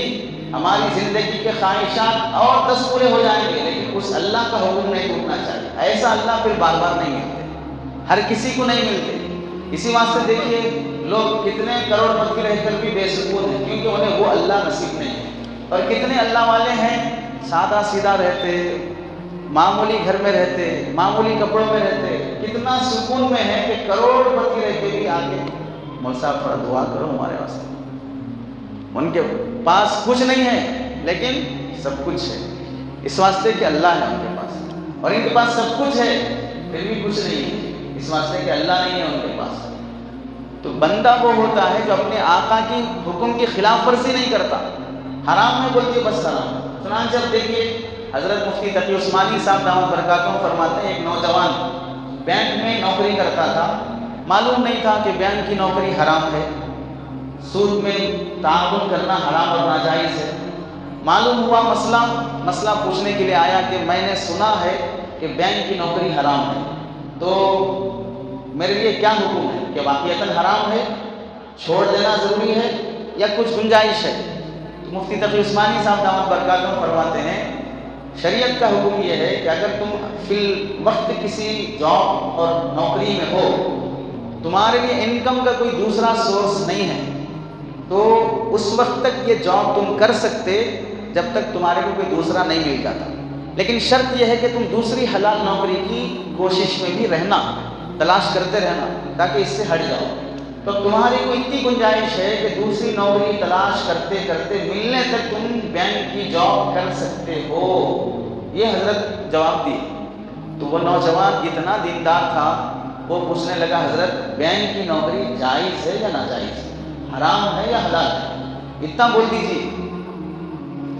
ہماری زندگی کے خواہشات اور 10 پورے ہو جائیں گے لیکن اس اللہ کا حکم نہیں ٹوٹنا چاہیے۔ ایسا اللہ پھر بار بار نہیں ملتے، ہر کسی کو نہیں ملتے۔ اسی واسطے دیکھیے لوگ کتنے کروڑ پتی رہ کر بھی بے سکون ہیں، کیونکہ انہیں وہ اللہ نصیب نہیں ہے۔ اور کتنے اللہ والے ہیں سادہ سیدھا رہتے، معمولی گھر میں رہتے، معمولی کپڑوں میں رہتے، کتنا سکون میں ہے کہ کروڑ پتی رہ کے بھی آگے مول صاحب تھوڑا دعا کرو ہمارے واسطے. ان کے پاس کچھ نہیں ہے لیکن سب کچھ ہے، اس واسطے کہ اللہ ہے ان کے پاس. اور ان کے پاس سب کچھ ہے پھر بھی کچھ نہیں ہے، اس واسطے کہ اللہ نہیں ہے ان کے پاس. تو بندہ وہ ہوتا ہے جو اپنے آقا کی حکم کی خلاف ورزی نہیں کرتا. حرام ہے بولتے بس حرام. چنانچہ اب دیکھیے حضرت مفتی تقی عثمانی صاحب دامت برکاتہم فرماتے ہیں ایک نوجوان بینک میں نوکری کرتا تھا، معلوم نہیں تھا کہ بینک کی نوکری حرام ہے، سود میں تعاون کرنا حرام اور ناجائز ہے. معلوم ہوا مسئلہ پوچھنے کے لیے آیا کہ میں نے سنا ہے کہ بینک کی نوکری حرام ہے، تو میرے لیے کیا حکم ہے، کہ واقعتاً حرام ہے، چھوڑ دینا ضروری ہے یا کچھ گنجائش ہے؟ تو مفتی تقی عثمانی صاحب دامت برکاتہم فرماتے ہیں شریعت کا حکم یہ ہے کہ اگر تم فی الوقت کسی جاب اور نوکری میں ہو، تمہارے لیے انکم کا کوئی دوسرا سورس نہیں ہے، تو اس وقت تک یہ جاب تم کر سکتے جب تک تمہارے کو کوئی دوسرا نہیں مل جاتا. لیکن شرط یہ ہے کہ تم دوسری حلال نوکری کی کوشش میں بھی رہنا، تلاش کرتے رہنا تاکہ اس سے ہٹ جاؤ. تو تمہاری کو اتنی گنجائش ہے کہ دوسری نوکری تلاش کرتے کرتے ملنے تک تم بینک کی جاب کر سکتے ہو. یہ حضرت جواب دی. تو وہ نوجوان اتنا دیندار تھا، وہ پوچھنے لگا حضرت بینک کی نوکری جائز ہے یا ناجائز ہے، حرام ہے یا حلال ہے؟ اتنا بول دیجیے.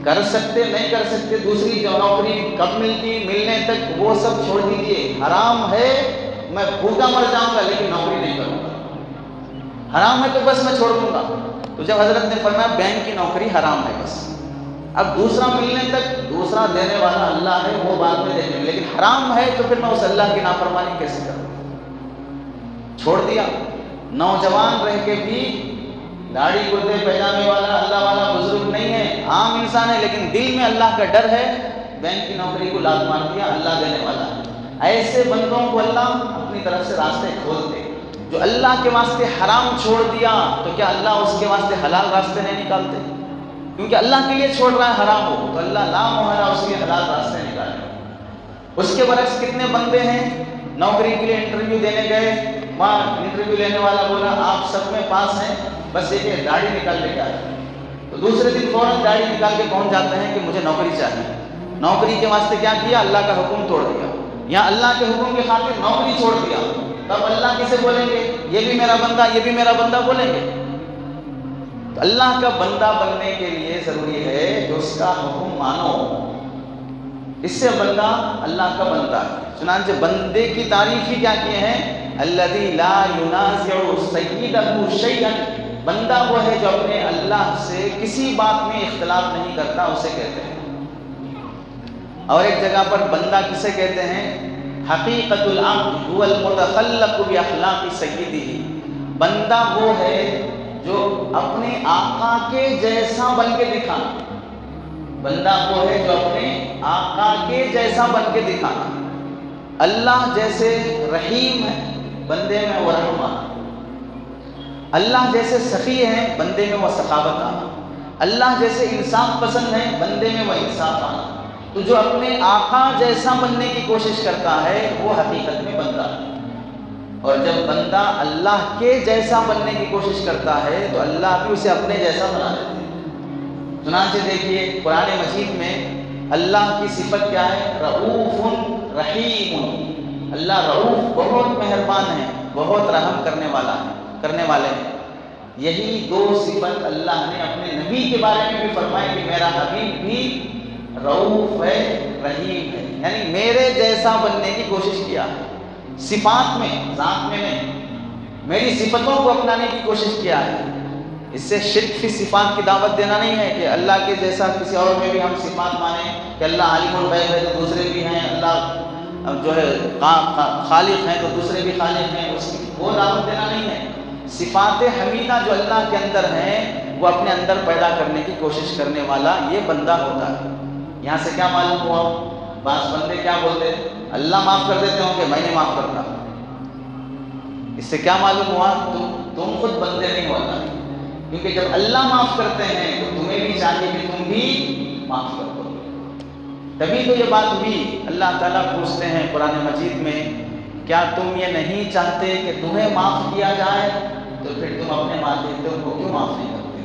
کر سکتے نہیں کر سکتے، دوسری جو نوکری کب ملتی، ملنے تک وہ سب چھوڑ دیجیے. حرام ہے میں بھوکا مر جاؤں گا لیکن نوکری نہیں کروں گا، حرام ہے تو بس میں چھوڑ دوں گا. تو جب حضرت نے فرمایا بینک کی نوکری حرام ہے بس، اب دوسرا ملنے تک دوسرا دینے والا اللہ ہے، وہ بعد میں دیکھیں گے، لیکن حرام ہے تو پھر میں اس اللہ کی نافرمانی کیسے کروں؟ چھوڑ دیا. نوجوان رہ کے بھی داڑھی کرتے پیجامے والا اللہ والا بزرگ نہیں ہے، عام انسان ہے، لیکن دل میں اللہ کا ڈر ہے. بینک کی نوکری کو لات مار دیا، اللہ دینے والا ہے. ایسے بندوں کو اللہ اپنی طرف سے راستے کھولتے. جو اللہ کے واسطے حرام چھوڑ دیا تو کیا اللہ اس کے واسطے حلال راستے نہیں نکالتے؟ کیونکہ اللہ کے لیے چھوڑ رہا ہے حرام ہو تو اللہ لا محالہ اس کے حلال راستے نکالے. اس کے برعکس کتنے بندے ہیں نوکری کے لیے انٹرویو دینے گئے، وہاں انٹرویو لینے والا بولا آپ سب میں پاس ہیں، بس یہ کہ داڑھی نکال لے کے آئے. تو دوسرے دن فوراً داڑھی نکال کے پہنچ جاتے ہیں کہ مجھے نوکری چاہیے. نوکری کے واسطے کیا کیا؟ اللہ کا حکم توڑ دیا، یا اللہ کے حکم کی خاطر نوکری چھوڑ دیا. تب اللہ کسے بولیں گے؟ یہ بھی میرا بندہ، یہ بھی میرا بندہ بولیں گے. تو اللہ کا بندہ بننے کے لیے ضروری ہے کہ اس کا حکم مانو، اس سے بندہ اللہ کا بندہ ہے. چنانچہ بندے کی تعریف ہی کیا کیے ہیں؟ الذی لا ینازع سیدہ شیئا. بندہ وہ ہے جو اپنے اللہ سے کسی بات میں اختلاف نہیں کرتا، اسے کہتے ہیں. اور ایک جگہ پر بندہ کسے کہتے ہیں؟ حقیقت العبد هو المتخلق باخلاق سیدہ. بندہ وہ ہے جو اپنے آقا کے جیسا بن کے دکھانا. بندہ وہ ہے جو اپنے آقا کے جیسا بن کے دکھانا. اللہ جیسے رحیم ہے بندے میں وہ رحم آنا، اللہ جیسے سخی ہے بندے میں وہ سخاوت آنا، اللہ جیسے انصاف پسند ہے بندے میں وہ انصاف آنا. تو جو اپنے آقا جیسا بننے کی کوشش کرتا ہے وہ حقیقت میں بندہ ہے. اور جب بندہ اللہ کے جیسا بننے کی کوشش کرتا ہے تو اللہ بھی اسے اپنے جیسا بنا دیتے ہیں. چنانچہ دیکھیے قرآن مجید میں اللہ کی صفت کیا ہے؟ رؤوف رحیم. اللہ رؤوف بہت مہربان ہے، بہت رحم کرنے والے ہیں. یہی دو صفت اللہ نے اپنے نبی کے بارے میں بھی فرمائی کہ میرا حبیب بھی رؤوف ہے، رحیم ہے، یعنی میرے جیسا بننے کی کوشش کیا ہے. صفات میں، ذات میں نہیں، میری صفتوں کو اپنانے کی کوشش کیا ہے. اس سے شرک فی صفات کی دعوت دینا نہیں ہے کہ اللہ کے جیسا کسی اور میں بھی ہم صفات مانیں کہ اللہ عالم الغیب ہے تو دوسرے بھی ہیں، اللہ جو ہے خالق ہیں تو دوسرے بھی خالق ہیں، اس کی وہ دعوت دینا نہیں ہے. صفات حمیدہ جو اللہ کے اندر ہیں وہ اپنے اندر پیدا کرنے کی کوشش کرنے والا یہ بندہ ہوتا ہے. یہاں سے کیا معلوم ہوا؟ بعض بندے کیا بولتے ہیں؟ اللہ معاف کر دیتے ہوں کہ میں نہیں معاف کرتا. اس سے کیا معلوم ہوا؟ تم خود بندے نہیں ہوتا، کیونکہ جب اللہ معاف کرتے ہیں تو تمہیں بھی چاہیے کہ تم بھی معاف کر دو. تبھی تو یہ بات ہوئی. اللہ تعالیٰ پوچھتے ہیں قرآن مجید میں کیا تم یہ نہیں چاہتے کہ تمہیں معاف کیا جائے؟ تو تو پھر تم اپنے والدین کو کیوں معاف نہیں کرتے؟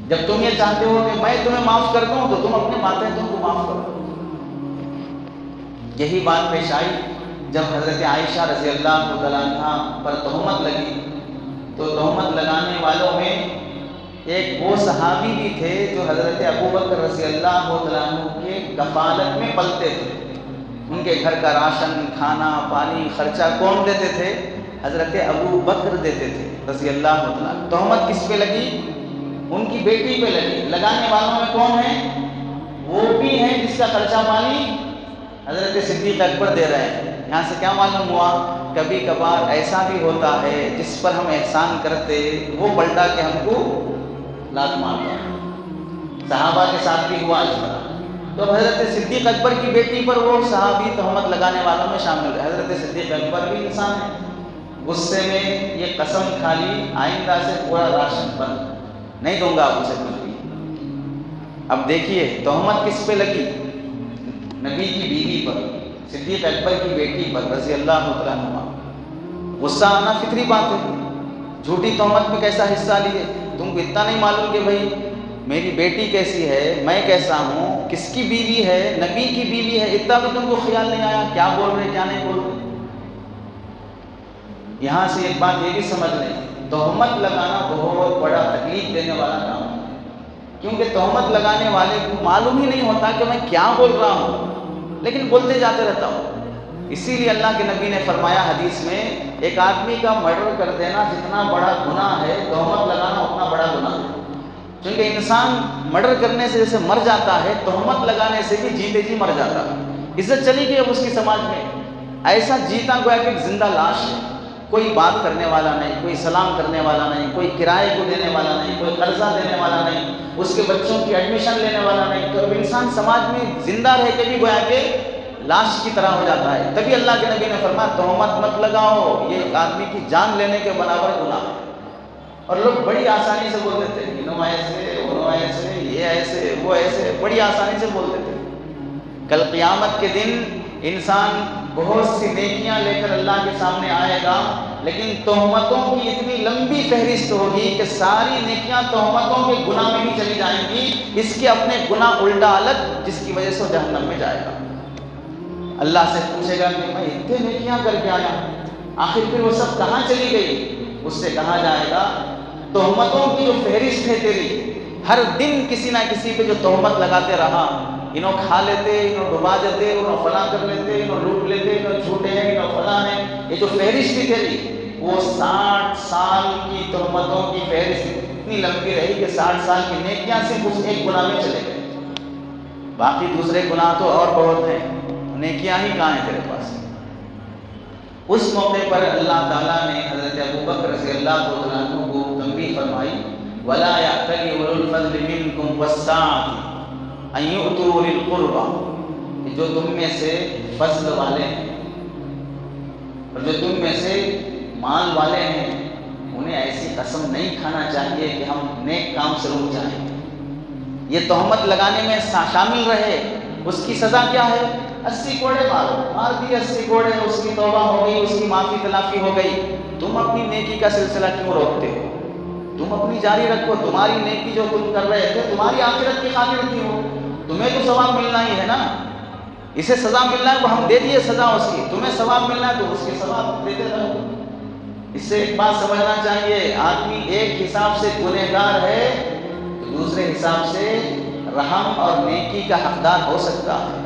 جب تم یہ چاہتے ہو کہ میں تمہیں معاف کر دوں تو تم اپنے والدین کو معاف کرو۔ یہی بات پیش آئی جب حضرت عائشہ رضی اللہ تعالیٰ عنہ پر تہمت لگی، تو تہمت لگانے والوں میں ایک وہ صحابی بھی تھے جو حضرت ابوبکر رضی اللہ تعالیٰ عنہ کے کفالت میں پلتے تھے۔ ان کے گھر کا راشن، کھانا، پانی، خرچہ کون دیتے تھے؟ حضرت ابوبکر دیتے تھے رضی اللہ تعالیٰ عنہ۔ تہمت کس پہ لگی؟ ان کی بیٹی پہ لگی۔ لگانے والوں میں کون ہیں؟ وہ بھی ہیں جس کا خرچہ پانی حضرت صدیق اکبر دے رہے ہیں۔ یہاں سے کیا معلوم ہوا؟ کبھی کبھار ایسا بھی ہوتا ہے جس پر ہم احسان کرتے وہ پلٹا کے ہم کو لات مارتا ہے۔ صحابہ کے ساتھ بھی ہوا اس طرح۔ تو حضرت صدیق اکبر کی بیٹی پر وہ صحابی تہمت لگانے والوں میں شامل ہے۔ حضرت صدیق اکبر بھی انسان ہے، غصے میں یہ قسم کھا لی آئندہ سے پورا راشن بند، نہیں دوں گا آپ اسے کچھ بھی۔ اب دیکھیے تہمت کس پہ لگی؟ نبی کی بیوی پر، صدیق اکبر کی بیٹی پر رضی اللہ تعالیٰ عنہ۔ غصہ آنا فطری بات ہے، جھوٹی تہمت میں کیسا حصہ لیے؟ تم کو اتنا نہیں معلوم کہ بھائی میری بیٹی کیسی ہے، میں کیسا ہوں، کس کی بیوی ہے؟ نبی کی بیوی ہے، اتنا بھی تم کو خیال نہیں آیا کیا بول رہے کیا نہیں بول رہے؟ یہاں سے ایک بات یہ بھی سمجھ لیں، تہمت لگانا بہت بڑا تکلیف دینے والا کام ہے، کیونکہ تہمت لگانے والے کو معلوم ہی نہیں ہوتا کہ میں کیا بول رہا ہوں، لیکن بولتے جاتے رہتا ہوں۔ اسی لیے اللہ کے نبی نے فرمایا حدیث میں، ایک آدمی کا مرڈر کر دینا جتنا بڑا گناہ ہے، تہمت لگانا اتنا بڑا گناہ ہے۔ چونکہ انسان مرڈر کرنے سے جیسے مر جاتا ہے، تہمت لگانے سے بھی جیتے جی مر جاتا ہے۔ عزت چلی گئی اب اس کی سماج میں، ایسا جیتا گویا کہ ایک زندہ لاش ہے، کوئی بات کرنے والا نہیں، کوئی سلام کرنے والا نہیں، کوئی کرائے کو دینے والا نہیں، کوئی قرضہ دینے والا نہیں، اس کے بچوں کی ایڈمیشن لینے والا نہیں۔ تو اب انسان سماج میں زندہ رہ کے بھی گویا کہ لاش کی طرح ہو جاتا ہے۔ تبھی اللہ کے نبی نے فرمایا تہمت مت لگاؤ، یہ ایک آدمی کی جان لینے کے برابر گناہ ہے۔ اور لوگ بڑی آسانی سے بول دیتے ہیں، انہوں ایسے، انہوں ایسے، یہ ایسے، وہ ایسے، بڑی آسانی سے بول دیتے ہیں۔ کل قیامت کے دن انسان بہت سی نیکیاں لے کر اللہ کے سامنے آئے گا، لیکن تہمتوں کی اتنی لمبی فہرست ہوگی کہ ساری نیکیاں تہمتوں کے گناہ میں ہی چلی جائیں گی، اس کے اپنے گناہ الٹا الگ، جس کی وجہ سے وہ جہنم میں جائے گا۔ اللہ سے پوچھے گا کہ میں اتنے نیکیاں کر کے آیا، آخر پھر وہ سب کہاں چلی گئی؟ اس سے کہا جائے گا تہمتوں کی جو فہرست ہے تیری، ہر دن کسی نہ کسی پہ جو تہمت لگاتے رہا، انہوں کھا لیتے، انہوں ڈبا دیتے، انہوں فلاں کر لیتے، انہوں لوٹ لیتے، انہوں جھوٹے ہیں، انہوں فلاں ہیں، یہ جو فہرست تھی تیری، وہ 60 سال کی تہمتوں کی فہرست اتنی لمبی رہی کہ 60 سال کی نیکیاں صرف اس ایک گناہ میں چلے گئے، باقی دوسرے گناہ تو اور بہت ہیں، نیکیاں ہی کہاں ہیں تیرے پاس؟ اس موقع پر اللہ تعالیٰ نے حضرت ابوبکر رضی اللہ عنہ کو تنبیہ فرمائی، وَلَا يَأْتَلِ أُولُو الْفَضْلِ مِنْكُمْ وَالسَّعَةِ أَنْ يُؤْتُوا أُولِي الْقُرْبَىٰ، کہ جو تم میں سے فضل والے ہیں اور جو تم میں سے مال والے ہیں، انہیں ایسی قسم نہیں کھانا چاہیے کہ ہم نیک کام سے رک جائیں، یہ تہمت لگانے میں شامل رہے۔ اس کی سزا کیا ہے؟ 80 کوڑے مارو، مار دی 80 کوڑے، اس کی توبہ ہو گئی، اس کی معافی تلافی ہو گئی۔ تم اپنی نیکی کا سلسلہ کیوں روکتے ہو؟ تم اپنی جاری رکھو، تمہاری نیکی جو تم کر رہے تھے تمہاری آخرت کی خاطر کی ہو، تمہیں تو ثواب ملنا ہی ہے نا، اسے سزا ملنا ہے، وہ ہم دے دیے سزا اس کی، تمہیں ثواب ملنا ہے تو اس کے ثواب دیتے رہو۔ اس سے ایک بات سمجھنا چاہیے، آدمی ایک حساب سے گنہگار ہے تو دوسرے حساب سے رحم اور نیکی کا حقدار ہو سکتا ہے۔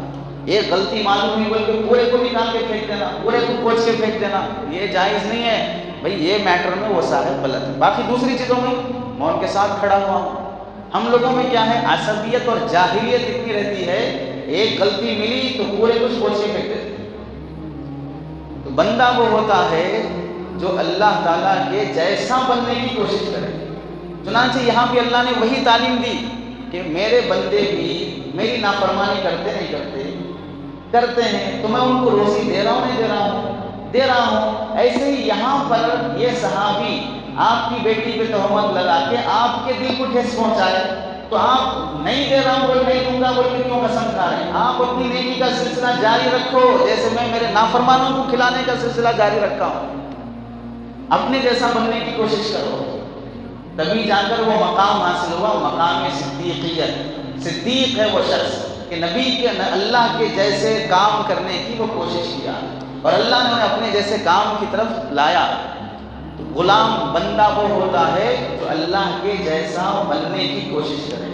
ایک غلطی معلوم ہوئی بلکہ پورے کو نکال کے پھینک دینا، پورے کو کھوج کے پھینک دینا، یہ جائز نہیں ہے بھئی، یہ میٹر میں وہ صاحب غلط ہے، باقی دوسری چیزوں میں میں ان کے ساتھ کھڑا ہوا ہوں۔ ہم لوگوں میں کیا ہے، عصبیت اور جاہلیت اتنی رہتی ہے، ایک غلطی ملی تو پورے کو کھوج کے پھینک دیتے۔ تو بندہ وہ ہوتا ہے جو اللہ تعالیٰ کے جیسا بننے کی کوشش کرے۔ چنانچہ یہاں بھی اللہ نے وہی تعلیم دی کہ میرے بندے بھی میری نافرمانی کرتے نہیں کرتے ہیں، تو میں ان کو روزی دے رہا ہوں نہیں دے رہا ہوں۔ ایسے ہی یہاں پر یہ صحابی آپ کی بیٹی پہ تہمت لگا کے آپ کے دل کو ٹھیس پہنچائے، تو آپ نہیں دے رہا ہوں بول نہیں دوں گا بول کے کیوں قسم کھا رہے ہیں؟ آپ اپنی نیکی کا سلسلہ جاری رکھو، جیسے میں میرے نافرمانوں کو کھلانے کا سلسلہ جاری رکھا ہوں۔ اپنے جیسا بننے کی کوشش کرو، تبھی جا کر وہ مقام حاصل ہوا، مقام صدیقیت۔ صدیق ہے وہ شخص کہ نبی کے اللہ کے جیسے کام کرنے کی وہ کوشش کیا اور اللہ نے انہیں اپنے جیسے کام کی طرف لایا۔ تو غلام بندہ وہ ہوتا ہے جو اللہ کے جیسا بننے کی کوشش کرے،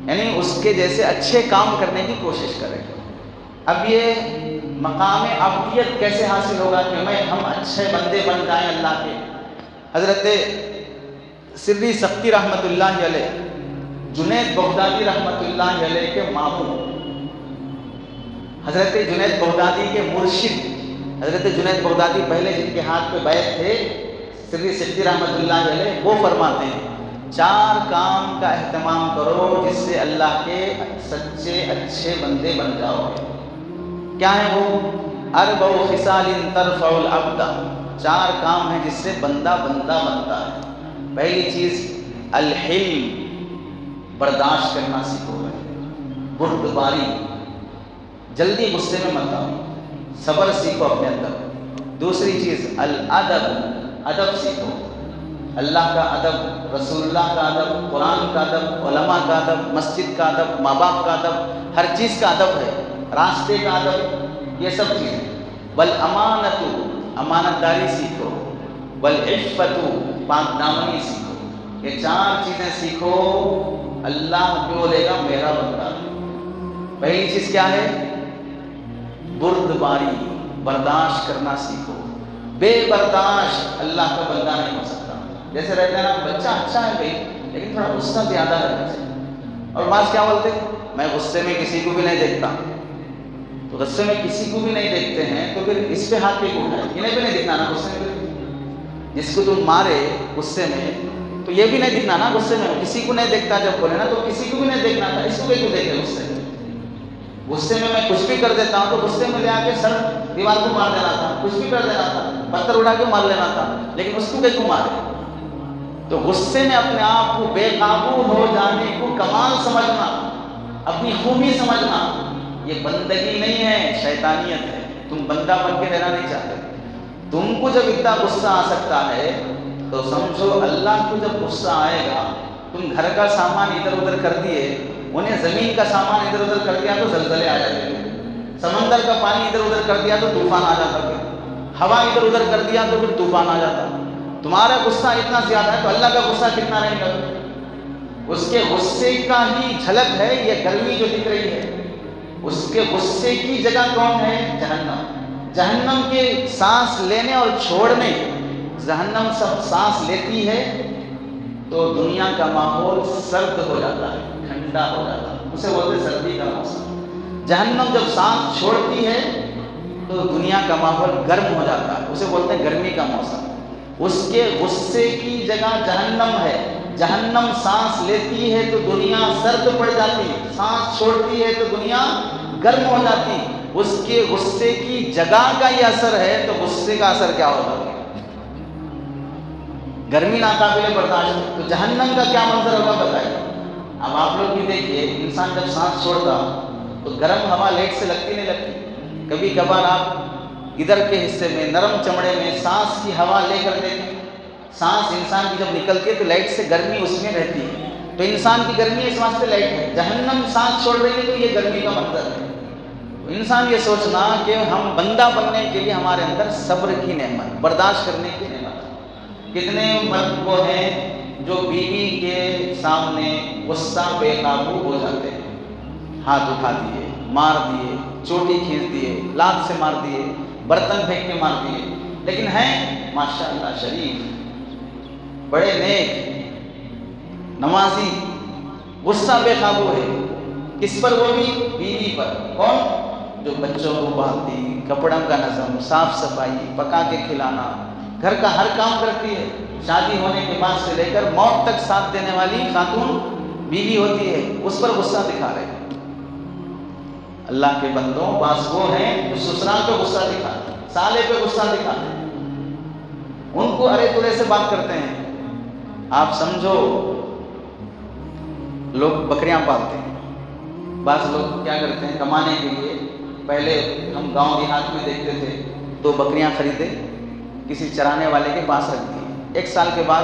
یعنی اس کے جیسے اچھے کام کرنے کی کوشش کرے۔ اب یہ مقام عبدیت کیسے حاصل ہوگا کہ ہم اچھے بندے بن جائیں اللہ کے؟ حضرت سری سختی رحمۃ اللہ علیہ، جنید بغدادی رحمۃ اللہ علیہ کے ماموں، حضرت جنید بغدادی کے مرشد، حضرت جنید بغدادی پہلے جن کے ہاتھ پہ بیعت تھے سری سختی رحمۃ اللہ علیہ، وہ فرماتے ہیں 4 کام کا اہتمام کرو جس سے اللہ کے سچے اچھے بندے بن جاؤ گے۔ کیا ہے وہ؟ 4 خصال ترفع العبد، 4 کام ہیں جس سے بندہ بنتا ہے۔ پہلی چیز الحلم، برداشت کرنا سیکھو، بردباری، جلدی غصے میں مت آؤ، صبر سیکھو اپنے اندر۔ دوسری چیز الادب، ادب سیکھو، اللہ کا ادب، رسول اللہ کا ادب، قرآن کا ادب، علماء کا ادب، مسجد کا ادب، ماں باپ کا ادب، ہر چیز کا ادب ہے، راستے کا ادب، یہ سب چیزیں۔ والامانۃ، امانت داری سیکھو، والعفۃ، پاک دامنی سیکھو۔ یہ 4 چیزیں سیکھو، اللہ جو بولے گا میرا بندہ ہے۔ پہلی چیز کیا ہے؟ بردباری، برداشت کرنا سیکھو۔ بے برداشت اللہ کا بندہ نہیں ہو سکتا۔ جیسے رہتے ہیں نا، بچہ اچھا ہے بھائی لیکن تھوڑا غصہ زیادہ رہنا چاہیے، اور بعض کیا بولتے ہیں میں غصے میں کسی کو بھی نہیں دیکھتا۔ تو غصے میں کسی کو بھی نہیں دیکھتے ہیں تو پھر اس پہ ہاتھ پہ کیوں اٹھائے؟ انہیں بھی نہیں دکھنا نا غصے میں۔ جس کو تم مارے غصے میں تو یہ بھی نہیں دکھنا نا غصے میں، کسی کو نہیں دیکھتا جب بولے نا، تو کسی کو بھی نہیں دیکھنا تھا، اس کو کیوں دیکھے غصے میں؟ غصے میں کچھ بھی کر دیتا ہوں تو غصے میں لے آ کے سر دیوار کو مار دینا تھا، کچھ بھی کر دینا تھا، پتھر اٹھا کے مار لینا تھا، لیکن اس کو کیوں مارے؟ تو غصے میں اپنے آپ کو بے قابو ہو جانے کو کمال سمجھنا، اپنی خوبی سمجھنا، یہ بندگی نہیں ہے، شیطانیت ہے۔ تم بندہ بن کے رہنا نہیں چاہتے۔ تم کو جب اتنا غصہ آ سکتا ہے تو سمجھو اللہ کو جب غصہ آئے گا، تم گھر کا سامان ادھر ادھر کر دیے، انہیں زمین کا سامان ادھر ادھر کر دیا تو زلزلے آ جاتے ہیں، سمندر کا پانی ادھر ادھر کر دیا تو طوفان آ جاتا ہے، ہوا ادھر ادھر کر دیا تو پھر طوفان آ جاتا۔ تمہارا غصہ اتنا زیادہ ہے تو اللہ کا غصہ کتنا رہے گا؟ اس کے غصے کا ہی جھلک ہے یہ گرمی جو دکھ رہی ہے، اس کے غصے کی جگہ کون ہے؟ جہنم۔ جہنم کے سانس لینے اور چھوڑنے، جہنم سب سانس لیتی ہے تو دنیا کا ماحول سرد ہو جاتا ہے، ٹھنڈا ہو جاتا ہے، اسے بولتے ہیں سردی کا موسم۔ جہنم جب سانس چھوڑتی ہے تو دنیا کا ماحول گرم ہو جاتا ہے، اسے بولتے ہیں گرمی کا موسم۔ اس کے غصے کی جگہ جہنم ہے۔ جہنم سانس لیتی ہے تو دنیا سرد پڑ جاتی، سانس چھوڑتی ہے تو دنیا گرم ہو جاتی۔ اس کے غصے کی جگہ کا یہ اثر ہے تو غصے کا اثر کیا ہوگا؟ گرمی ناقابل برداشت۔ تو جہنم کا کیا منظر ہوگا بتائیے؟ اب آپ لوگ بھی دیکھیے، انسان جب سانس چھوڑتا تو گرم ہوا لیٹ سے لگتی نہیں لگتی؟ کبھی کبھار آپ ادھر کے حصے میں نرم چمڑے میں سانس کی ہوا لے کر دیکھیں، سانس انسان کی جب نکلتی ہے تو لائٹ سے گرمی اس میں رہتی ہے، تو انسان کی گرمی اس واسطے لائٹ ہے۔ جہنم سانس چھوڑ رہی ہے تو یہ گرمی کا منظر ہے۔ انسان یہ سوچنا کہ ہم بندہ بننے کے لیے ہمارے اندر صبر کی نعمت، برداشت کرنے کی نعمت۔ کتنے مرد وہ ہیں جو بیوی کے سامنے غصہ بے قابو ہو جاتے ہیں، ہاتھ اٹھا دیے، مار دیے، چوٹی کھینچ دیے، لات سے مار دیے، برتن پھینک کے مار دیے، لیکن ہیں ماشاءاللہ شریف، بڑے نیک، نمازی، غصہ بے قابو ہے۔ کس پر؟ وہ بھی بیوی پر۔ کون؟ جو بچوں کو پالتی، کپڑوں کا نظم، صاف صفائی، پکا کے کھلانا، گھر کا ہر کام کرتی ہے، شادی ہونے کے بعد سے لے کر موت تک ساتھ دینے والی خاتون بیوی ہوتی ہے، اس پر غصہ دکھا رہے ہیں۔ اللہ کے بندوں، بعض وہ ہیں جو سسرال پہ غصہ دکھاتے ہیں، سالے پہ غصہ دکھاتے ہیں، ان کو ارے ترے سے بات کرتے ہیں۔ آپ سمجھو لوگ بکریاں پالتے ہیں، بعض لوگ کیا کرتے ہیں کمانے کے لیے، پہلے ہم گاؤں دیہات میں دیکھتے تھے 2 بکریاں خریدے، کسی چرانے والے کے پاس رکھ دیے، 1 سال کے بعد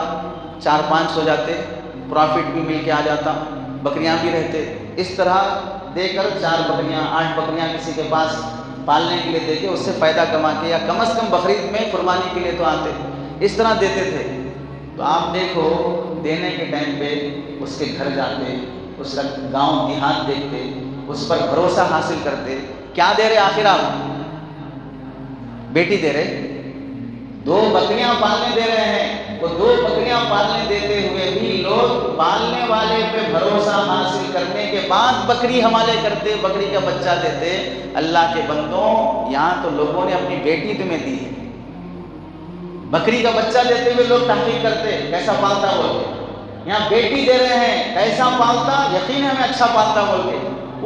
4-5 ہو جاتے، پروفٹ بھی مل کے آ جاتا، بکریاں بھی رہتے، اس طرح دے کر 4 بکریاں 8 بکریاں کسی کے پاس پالنے کے لیے دے کے اس سے فائدہ کما کے، یا کم از کم بقرعید میں قربانی کے لیے تو آتے، اس طرح دیتے تھے۔ تو آپ دیکھو دینے کے ٹائم پہ اس کے گھر جاتے، اس کا گاؤں دیہات دیکھتے، اس پر بھروسہ حاصل کرتے، کیا دے رہے آخر آپ؟ بیٹی دے رہے، 2 بکریاں پالنے دے رہے ہیں، وہ 2 بکریاں پالنے دیتے ہوئے بھی لوگ پالنے والے پہ بھروسہ حاصل کرنے کے بعد بکری حوالے کرتے، بکری کا بچہ دیتے۔ اللہ کے بندوں، یہاں تو لوگوں نے اپنی بیٹی تمہیں دی ہے، بکری کا بچہ دیتے ہوئے لوگ تحقیق کرتے کیسا پالتا بول کے، یہاں بیٹی دے رہے ہیں کیسا پالتا، یقین ہے ہمیں اچھا پالتا بول کے۔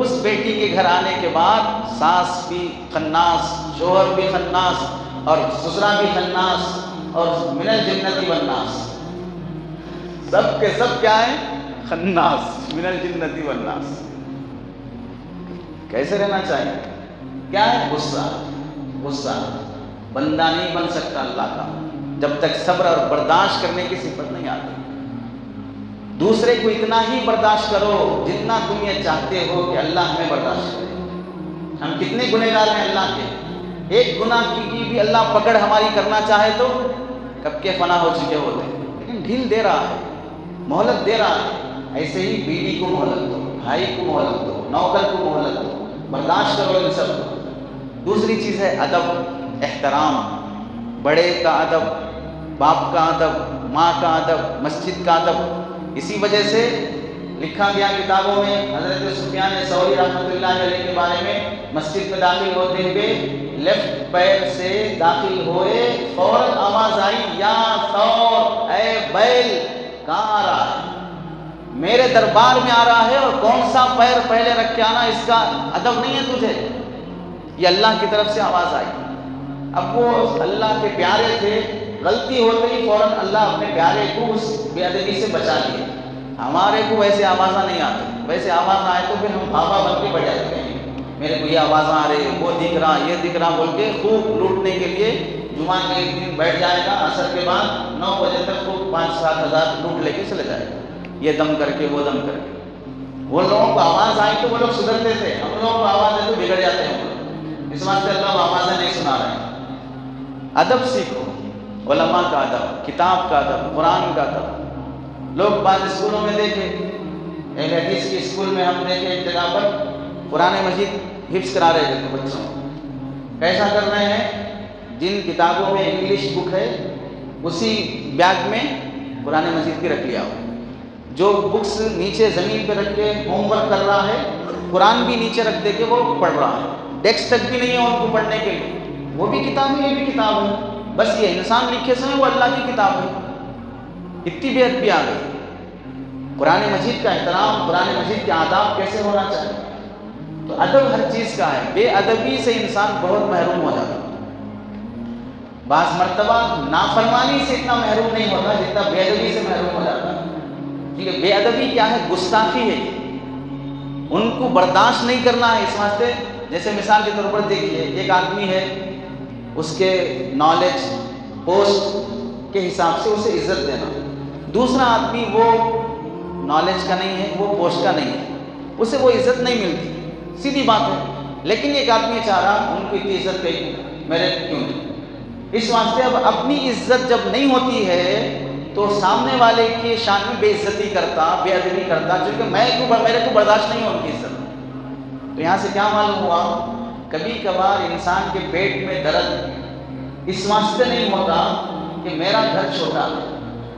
اس بیٹی کے گھر آنے کے بعد ساس بھی خناس، شوہر بھی خناس، اور سسرا بھی خناس، اور من الجنتی والناس، سب کے سب کیا ہے؟ خناس، من الجنتی والناس۔ کیسے رہنا چاہیے؟ کیا ہے؟ غصہ، غصہ بندہ نہیں بن سکتا اللہ کا جب تک صبر اور برداشت کرنے کی صفت نہیں آتی۔ دوسرے کو اتنا ہی برداشت کرو جتنا تم یہ چاہتے ہو کہ اللہ ہمیں برداشت کرے۔ ہم کتنے گنہگار ہیں اللہ کے، ایک گناہ کی بھی اللہ پکڑ ہماری کرنا چاہے تو کب کے فنا ہو چکے ہوتے، لیکن ڈھیل دے رہا ہے، مہلت دے رہا ہے۔ ایسے ہی بیوی کو مہلت دو، بھائی کو مہلت دو، نوکر کو مہلت دو، برداشت کرو ان سب کو۔ دوسری چیز ہے ادب، احترام، بڑے کا ادب، باپ کا ادب، ماں کا ادب، مسجد کا ادب۔ اسی وجہ سے لکھا گیا کتابوں میں حضرت سفیان ثوری رحمۃ اللہ علیہ کے بارے میں، مسجد میں داخل ہوتے ہوئے لیفٹ پیر سے داخل ہوئے، فوراً آواز آئی، یا ثور، اے بیل، کہاں آ رہا ہے؟ میرے دربار میں آ رہا ہے، اور کون سا پیر پہلے رکھ کے آنا، اس کا ادب نہیں ہے تجھے؟ یہ اللہ کی طرف سے آواز آئی۔ اب وہ اللہ کے پیارے تھے، غلطی ہوتے ہی فوراً اللہ اپنے پیارے کو اس بے ادبی سے بچا لیا۔ ہمارے کو ویسے آوازاں نہیں آتی، ویسے آواز آئے تو پھر ہم بھاگا بن کے بڑھ جاتے ہیں، میرے کو یہ آوازاں آ رہی، وہ دکھ رہا، یہ دکھ رہا بول کے خوب لوٹنے کے لیے جمعہ کے ایک دن بیٹھ جائے گا، عصر کے بعد 9 بجے تک خوب 5-7 ہزار لوٹ لے کے چلے جائے گا، یہ دم کر کے وہ دم کر کے۔ وہ لوگوں کو آواز آئی تو وہ لوگ سدھرتے تھے، ہم لوگوں کو آواز آئی تو بگڑ جاتے ہیں ہم لوگ۔ اس واسطے اللہ آوازیں نہیں سنا رہے ہیں۔ ادب سیکھو، علماء کا ادب، کتاب کا ادب، قرآن کا ادب۔ لوگ بعض اسکولوں میں دیکھیں، اہل حدیث کی اسکول میں ہم دیکھیں ایک جگہ پر قرآن مجید حفظ کرا رہے تھے بچوں کو۔ کیسا کر رہے ہیں؟ جن کتابوں میں انگلش بک ہے اسی بیگ میں قرآن مجید بھی رکھ لیا ہو، جو بکس نیچے زمین پہ رکھ کے ہوم ورک کر رہا ہے، قرآن بھی نیچے رکھ دے کے وہ پڑھ رہا ہے، ڈیسک تک بھی نہیں ہے ان کو پڑھنے کے لیے، وہ بھی کتاب ہے، یہ بھی کتاب ہے، بس یہ انسان لکھے سمے وہ اللہ کی کتاب ہے۔ اتنی بے ادبی آ گئی۔ قرآن مجید کا احترام، قرآن مجید کے آداب کیسے ہونا چاہیے؟ تو ادب ہر چیز کا ہے، بے ادبی سے انسان بہت محروم ہو جاتا ہے۔ بعض مرتبہ نافرمانی سے اتنا محروم نہیں ہوتا جتنا بے ادبی سے محروم ہو جاتا ہے، کیونکہ بے ادبی کیا ہے؟ گستاخی ہے، ان کو برداشت نہیں کرنا ہے۔ اس واسطے جیسے مثال کے طور پر دیکھیے، ایک آدمی ہے، اس کے نالج پوسٹ کے حساب سے اسے عزت دینا، دوسرا آدمی وہ نالج کا نہیں ہے، وہ پوسٹ کا نہیں ہے، اسے وہ عزت نہیں ملتی، سیدھی بات ہے۔ لیکن ایک آدمی چاہ رہا ان کو اتنی عزت پہ میرے کیوں نہیں؟ اس واسطے اب اپنی عزت جب نہیں ہوتی ہے تو سامنے والے کی شان میں بے عزتی کرتا، بے ادبی کرتا، کیونکہ میرے کو برداشت نہیں ہو ان کی عزت۔ تو یہاں سے کیا معلوم ہوا؟ کبھی کبھار انسان کے پیٹ میں درد اس واسطے نہیں ہوتا کہ میرا گھر چھوٹا ہے،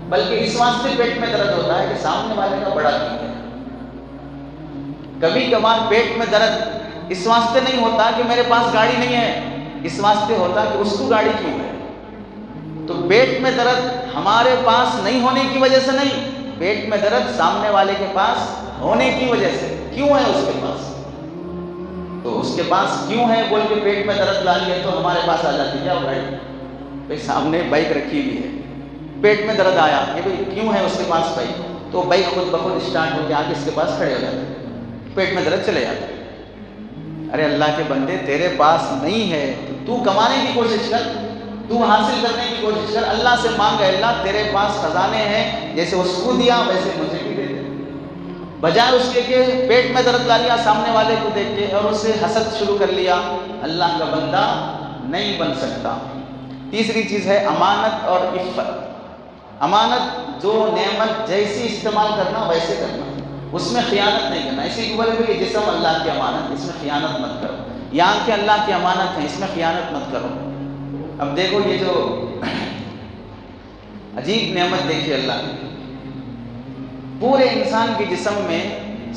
بلکہ اس واسطے پیٹ میں درد ہوتا ہے کہ سامنے والے کا بڑا دین ہے۔ کبھی کبھار پیٹ میں درد اس واسطے نہیں ہوتا کہ میرے پاس گاڑی نہیں ہے، اس واسطے ہوتا کہ اس کو گاڑی کیوں ہے۔ تو پیٹ میں درد ہمارے پاس نہیں ہونے کی وجہ سے نہیں، پیٹ میں درد سامنے والے کے پاس ہونے کی وجہ سے۔ کیوں ہے اس کے پاس؟ تو اس کے پاس کیوں ہے بول کے پیٹ میں درد لا لیے تو ہمارے پاس آ جاتی کیا بھائی سامنے بائک رکھی ہوئی ہے، پیٹ میں درد آیا کہ بھائی کیوں ہے اس کے پاس بائک، تو بائک خود بخود اسٹارٹ ہو کے آ کے اس کے پاس کھڑے ہو جاتے، پیٹ میں درد چلے جاتے۔ ارے اللہ کے بندے، تیرے پاس نہیں ہے تو کمانے کی کوشش کر، تو حاصل کرنے کی کوشش کر، اللہ سے مانگ اللہ تیرے پاس خزانے ہیں، جیسے اس کو دیا ویسے مجھے بھی دے دے، بجائے اس کے کہ پیٹ میں درد لا لیا سامنے والے کو دیکھ کے اور اس سے حسد شروع کر لیا، اللہ کا بندہ نہیں بن سکتا۔ تیسری چیز ہے امانت اور عفت۔ امانت جو نعمت جیسی استعمال کرنا ویسے کرنا، اس میں خیانت نہیں کرنا۔ اسی کو بولے کہ جسم اللہ کی امانت، اس میں خیانت مت کرو، یہ آنکھیں اللہ کی امانت ہیں، اس میں خیانت مت کرو۔ اب دیکھو یہ جو عجیب نعمت دیکھی اللہ نے، پورے انسان کے جسم میں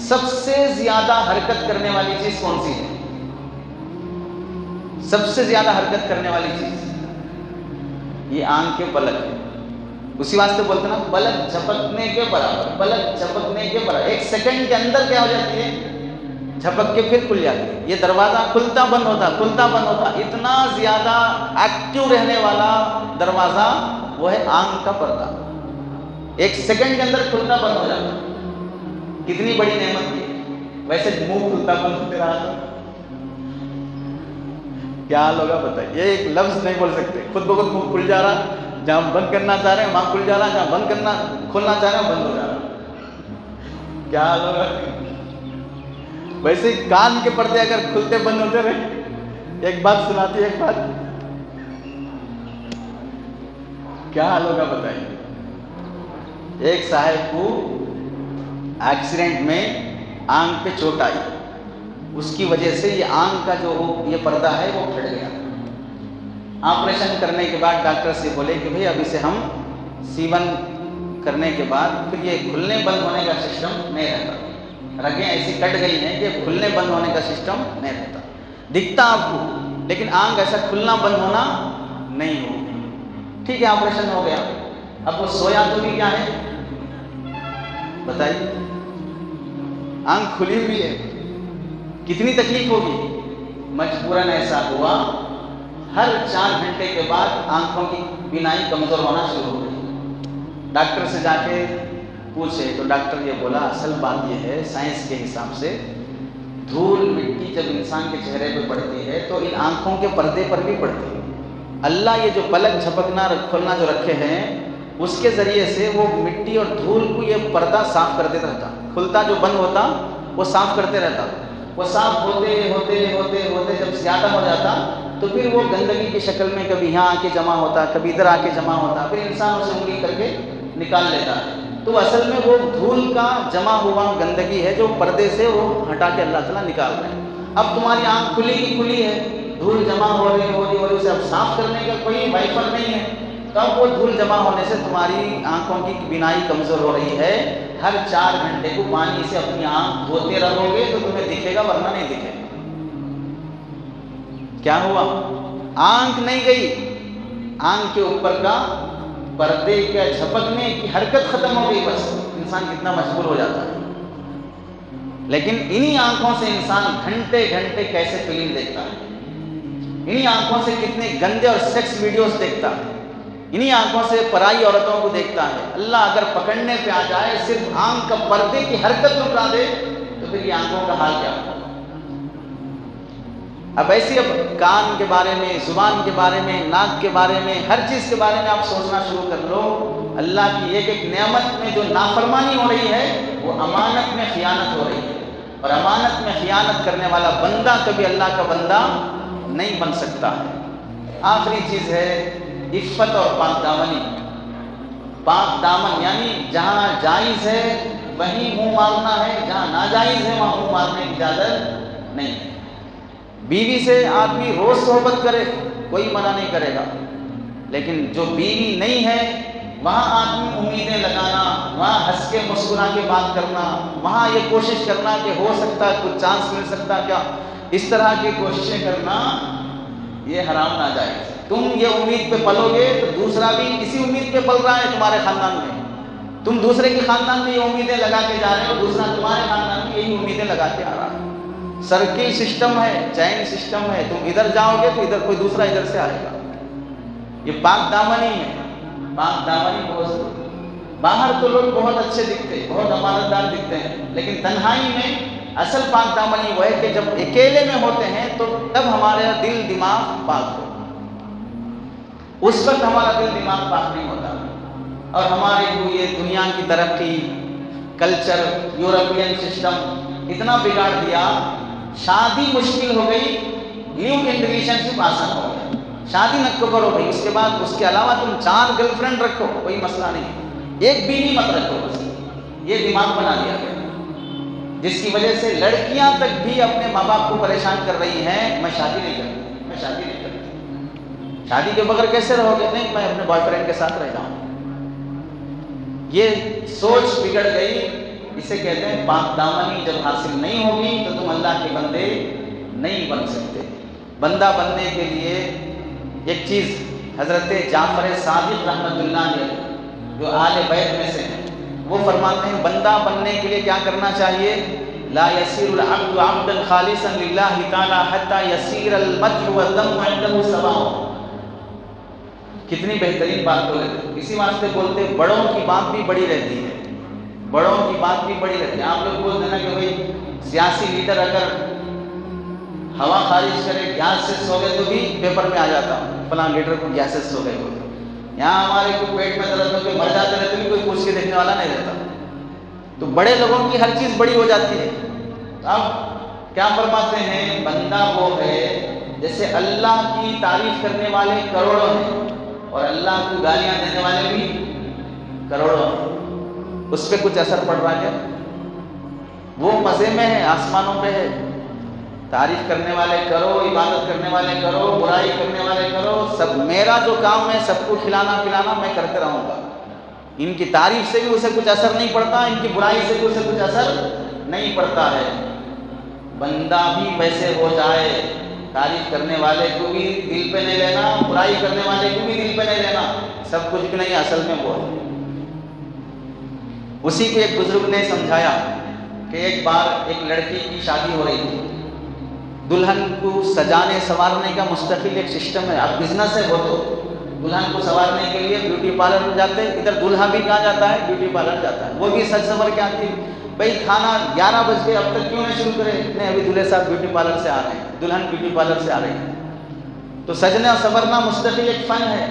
سب سے زیادہ حرکت کرنے والی چیز کون سی ہے؟ سب سے زیادہ حرکت کرنے والی چیز یہ آنکھ کے پلک ہے۔ اسی واسطے بولتے نا پلک جھپکنے کے برابر، پلک جھپکنے کے برابر، ایک سیکنڈ کے اندر کیا ہو جاتی ہے؟ جھپک کے پھر کھل جاتی ہے۔ یہ دروازہ کھلتا بند ہوتا کھلتا بند ہوتا، اتنا زیادہ ایکٹیو رہنے والا دروازہ وہ ہے آنکھ کا پردہ، ایک سیکنڈ کے اندر کھلنا بند ہو جاتا۔ کتنی بڑی نعمت کی، ویسے منہ کھلتا بند ہوتے رہا تو کیا حال ہوگا بتائیے۔ یہ ایک لفظ نہیں بول سکتے، خود بخود منہ کھل جا رہا، جہاں بند کرنا چاہ رہے ہیں وہاں کھل جا رہا، جہاں بند کرنا کھولنا چاہ رہے ہیں بند ہو جا رہا، کیا حال ہوگا۔ ویسے کان کے پردے اگر کھلتے بند ہوتے رہے، ایک بات سناتی ایک بات، کیا حال ہوگا بتائیے۔ ایک صاحب کو ایکسیڈنٹ میں آنکھ پہ چوٹ آئی، اس کی وجہ سے یہ آنکھ کا جو یہ پردہ ہے وہ پھٹ گیا۔ آپریشن کرنے کے بعد ڈاکٹر سے بولے کہ بھئی اب اسے ہم سیون کرنے کے بعد پھر یہ کھلنے بند ہونے کا سسٹم نہیں رہتا، رگیں ایسی کٹ گئی ہیں کہ کھلنے بند ہونے کا سسٹم نہیں رہتا، دکھتا آپ کو لیکن آنکھ ایسا کھلنا بند ہونا نہیں ہوگا۔ ٹھیک ہے آپریشن ہو گیا، اب وہ سویا تو بھی کیا ہے بتائیے، آنکھ کھلی ہوئی ہے، کتنی تکلیف ہوگی۔ مجبوراً ایسا ہوا، ہر 4 گھنٹے کے بعد آنکھوں کی بینائی کمزور ہونا شروع ہو گئی۔ ڈاکٹر سے جا کے پوچھے تو ڈاکٹر یہ بولا اصل بات یہ ہے سائنس کے حساب سے دھول مٹی جب انسان کے چہرے پہ پڑتی ہے تو ان آنکھوں کے پردے پر بھی پڑتی ہے۔ اللہ یہ جو پلک جھپکنا کھولنا جو رکھے ہیں اس کے ذریعے سے وہ مٹی اور دھول کو یہ پردہ صاف کر دیتا رہتا، کھلتا جو بند ہوتا وہ صاف کرتے رہتا، وہ صاف ہوتے ہوتے ہوتے ہوتے جب زیادہ ہو جاتا تو پھر وہ گندگی کی شکل میں کبھی یہاں آ کے جمع ہوتا، کبھی ادھر آ کے جمع ہوتا، پھر انسان اسے انگلی کر کے نکال لیتا ہے۔ تو اصل میں وہ دھول کا جمع ہوا گندگی ہے جو پردے سے وہ ہٹا کے اللہ تعالیٰ نکال رہے ہیں۔ اب تمہاری آنکھ کھلی کی کھلی ہے، دھول جمع ہو رہی ہو رہی اسے اب صاف کرنے کا کوئی وائپر نہیں ہے، تب وہ دھول جمع ہونے سے تمہاری آنکھوں کی بینائی کمزور ہو رہی ہے۔ ہر 4 گھنٹے کو پانی سے اپنی آنکھ دھوتے رہو گے تو تمہیں دکھے گا ورنہ نہیں دکھے گا۔ کیا ہوا؟ آنکھ نہیں گئی، آنکھ کے اوپر کا پردے کا جھپکنے کی حرکت ختم ہو گئی، بس انسان کتنا مجبور ہو جاتا ہے۔ لیکن انہی آنکھوں سے انسان گھنٹے گھنٹے کیسے فلم دیکھتا ہے، انہی آنکھوں سے کتنے گندے اور سیکس ویڈیوز دیکھتا ہے، انہی آنکھوں سے پرائی عورتوں کو دیکھتا ہے۔ اللہ اگر پکڑنے پہ آ جائے، صرف آنکھ کا پردے کی حرکت رکا دے تو پھر یہ آنکھوں کا حال کیا ہوگا۔ اب ایسی اب کان کے بارے میں، زبان کے بارے میں، ناک کے بارے میں، ہر چیز کے بارے میں آپ سوچنا شروع کر لو۔ اللہ کی ایک ایک نعمت میں جو نافرمانی ہو رہی ہے وہ امانت میں خیانت ہو رہی ہے، اور امانت میں خیانت کرنے والا بندہ کبھی اللہ کا بندہ نہیں بن سکتا ہے۔ آخری چیز ہے عفت اور پاک دامنی۔ پاک دامن یعنی جہاں جائز ہے وہیں منہ مارنا ہے، جہاں ناجائز ہے وہاں منہ مارنے کی اجازت نہیں ہے۔ بیوی سے آدمی روز صحبت کرے کوئی منع نہیں کرے گا، لیکن جو بیوی نہیں ہے وہاں آدمی امیدیں لگانا، وہاں ہنس کے مسکرا کے بات کرنا، وہاں یہ کوشش کرنا کہ ہو سکتا ہے کچھ چانس مل سکتا کیا، اس طرح کی کوششیں کرنا یہ حرام ناجائز۔ تم یہ امید پہ پلو گے تو دوسرا بھی اسی امید پہ پل رہا ہے تمہارے خاندان میں، تم دوسرے کے خاندان میں یہ امیدیں لگا کے جا رہے ہو، دوسرا تمہارے خاندان میں یہی امیدیں لگا کے آ رہا ہے۔ سرکل سسٹم ہے، چین سسٹم ہے، تم ادھر جاؤ گے تو ادھر کوئی دوسرا ادھر سے آئے گا۔ یہ پاک دامنی ہے، پاک دامنی بہت باہر تو لوگ بہت اچھے دکھتے، بہت امانت دار دکھتے ہیں، لیکن تنہائی میں اصل پاک دامنی وہ ہے کہ جب اکیلے میں ہوتے ہیں تو تب ہمارا دل دماغ پاک ہو۔ اس وقت ہمارا دل دماغ پاک نہیں ہوتا، اور ہمارے کو یہ دنیا کی ترقی، کلچر، یورپین سسٹم اتنا بگاڑ دیا، شادی مشکل ہو گئی، لیو ان ریلیشن شپ آسان ہو گیا، شادی نہ کرو بھائی، اس کے بعد اس کے علاوہ تم 4 گرل فرینڈ رکھو، کوئی مسئلہ نہیں، ایک بیوی مت رکھو بس، یہ دماغ بنا دیا گیا، جس کی وجہ سے لڑکیاں تک بھی اپنے ماں باپ کو پریشان کر رہی ہیں، میں شادی نہیں کرتی، میں شادی نہیں کرتی، شادی کے بغیر کیسے رہو گے؟ نہیں، میں اپنے بوائے فرینڈ کے ساتھ رہ جاؤں۔ یہ سوچ بگڑ گئی، اسے کہتے ہیں پاک دامنی جب حاصل نہیں ہوگی تو تم اللہ کے بندے نہیں بن سکتے۔ بندہ بننے کے لیے ایک چیز حضرت جعفر صادق رحمۃ اللہ علیہ جو آل بیت میں سے ہیں، وہ فرماتے ہیں بندہ بننے کے لیے کیا کرنا چاہیے؟ لا يصير العبد عبدا خالصا لله تعالی حتى يصير المدح والذم عنده سواء۔ کتنی بہترین بات بولے، اسی واسطے بولتے بڑوں کی بات بھی بڑی رہتی ہے، بڑوں کی بات بھی بڑی رہتی ہے۔ آپ لوگ بول دینا کہ بھائی سیاسی لیڈر اگر ہوا خارج کرے گیسز ہو گئے تو بھی پیپر میں آ جاتا فلاں لیڈر کو گیسز ہو گئے ہوتے، یہاں ہمارے کو پیٹ میں درد ہو کے مر جاتے رہتے بھی کوئی پوچھ کے دیکھنے والا نہیں رہتا۔ تو بڑے لوگوں کی ہر چیز بڑی ہو جاتی ہے۔ اب کیا فرماتے ہیں؟ بندہ وہ ہے جیسے اللہ کی تعریف کرنے والے کروڑوں ہیں اور اللہ کو گالیاں دینے والے بھی کروڑوں ہیں، اس پہ کچھ اثر پڑ رہا ہے؟ وہ مزے میں ہے، آسمانوں پہ ہے، تعریف کرنے والے کرو، عبادت کرنے والے کرو، برائی کرنے والے کرو، سب میرا جو کام ہے سب کو کھلانا پلانا میں کرتے رہوں گا، ان کی تعریف سے بھی اسے کچھ اثر نہیں پڑتا، ان کی برائی سے بھی اسے کچھ اثر نہیں پڑتا ہے۔ بندہ بھی ویسے ہو جائے، تعریف کرنے والے کو بھی دل پہ نہیں لینا، برائی کرنے والے کو بھی دل پہ نہیں لینا، سب کچھ بھی نہیں، اصل میں وہ ہے۔ اسی کو ایک بزرگ نے سمجھایا کہ ایک بار ایک لڑکی کی شادی ہو رہی تھی، دلہن کو سجانے سنوارنے کا مستقل ایک سسٹم ہے، اب بزنس ہے وہ، تو دلہن کو سنوارنے کے لیے بیوٹی پارلر جاتے ہیں، ادھر دلہا بھی کہاں جاتا ہے؟ بیوٹی پارلر جاتا ہے، وہ بھی سج سنور کے آتی ہے، بھائی کھانا 11 بج گئے اب تک کیوں نہیں شروع کرے؟ نہیں، ابھی دلہے صاحب بیوٹی پارلر سے آ رہے ہیں، دلہن بیوٹی پارلر سے آ رہی ہے۔ تو سجنا سنورنا مستقل ایک فن ہے،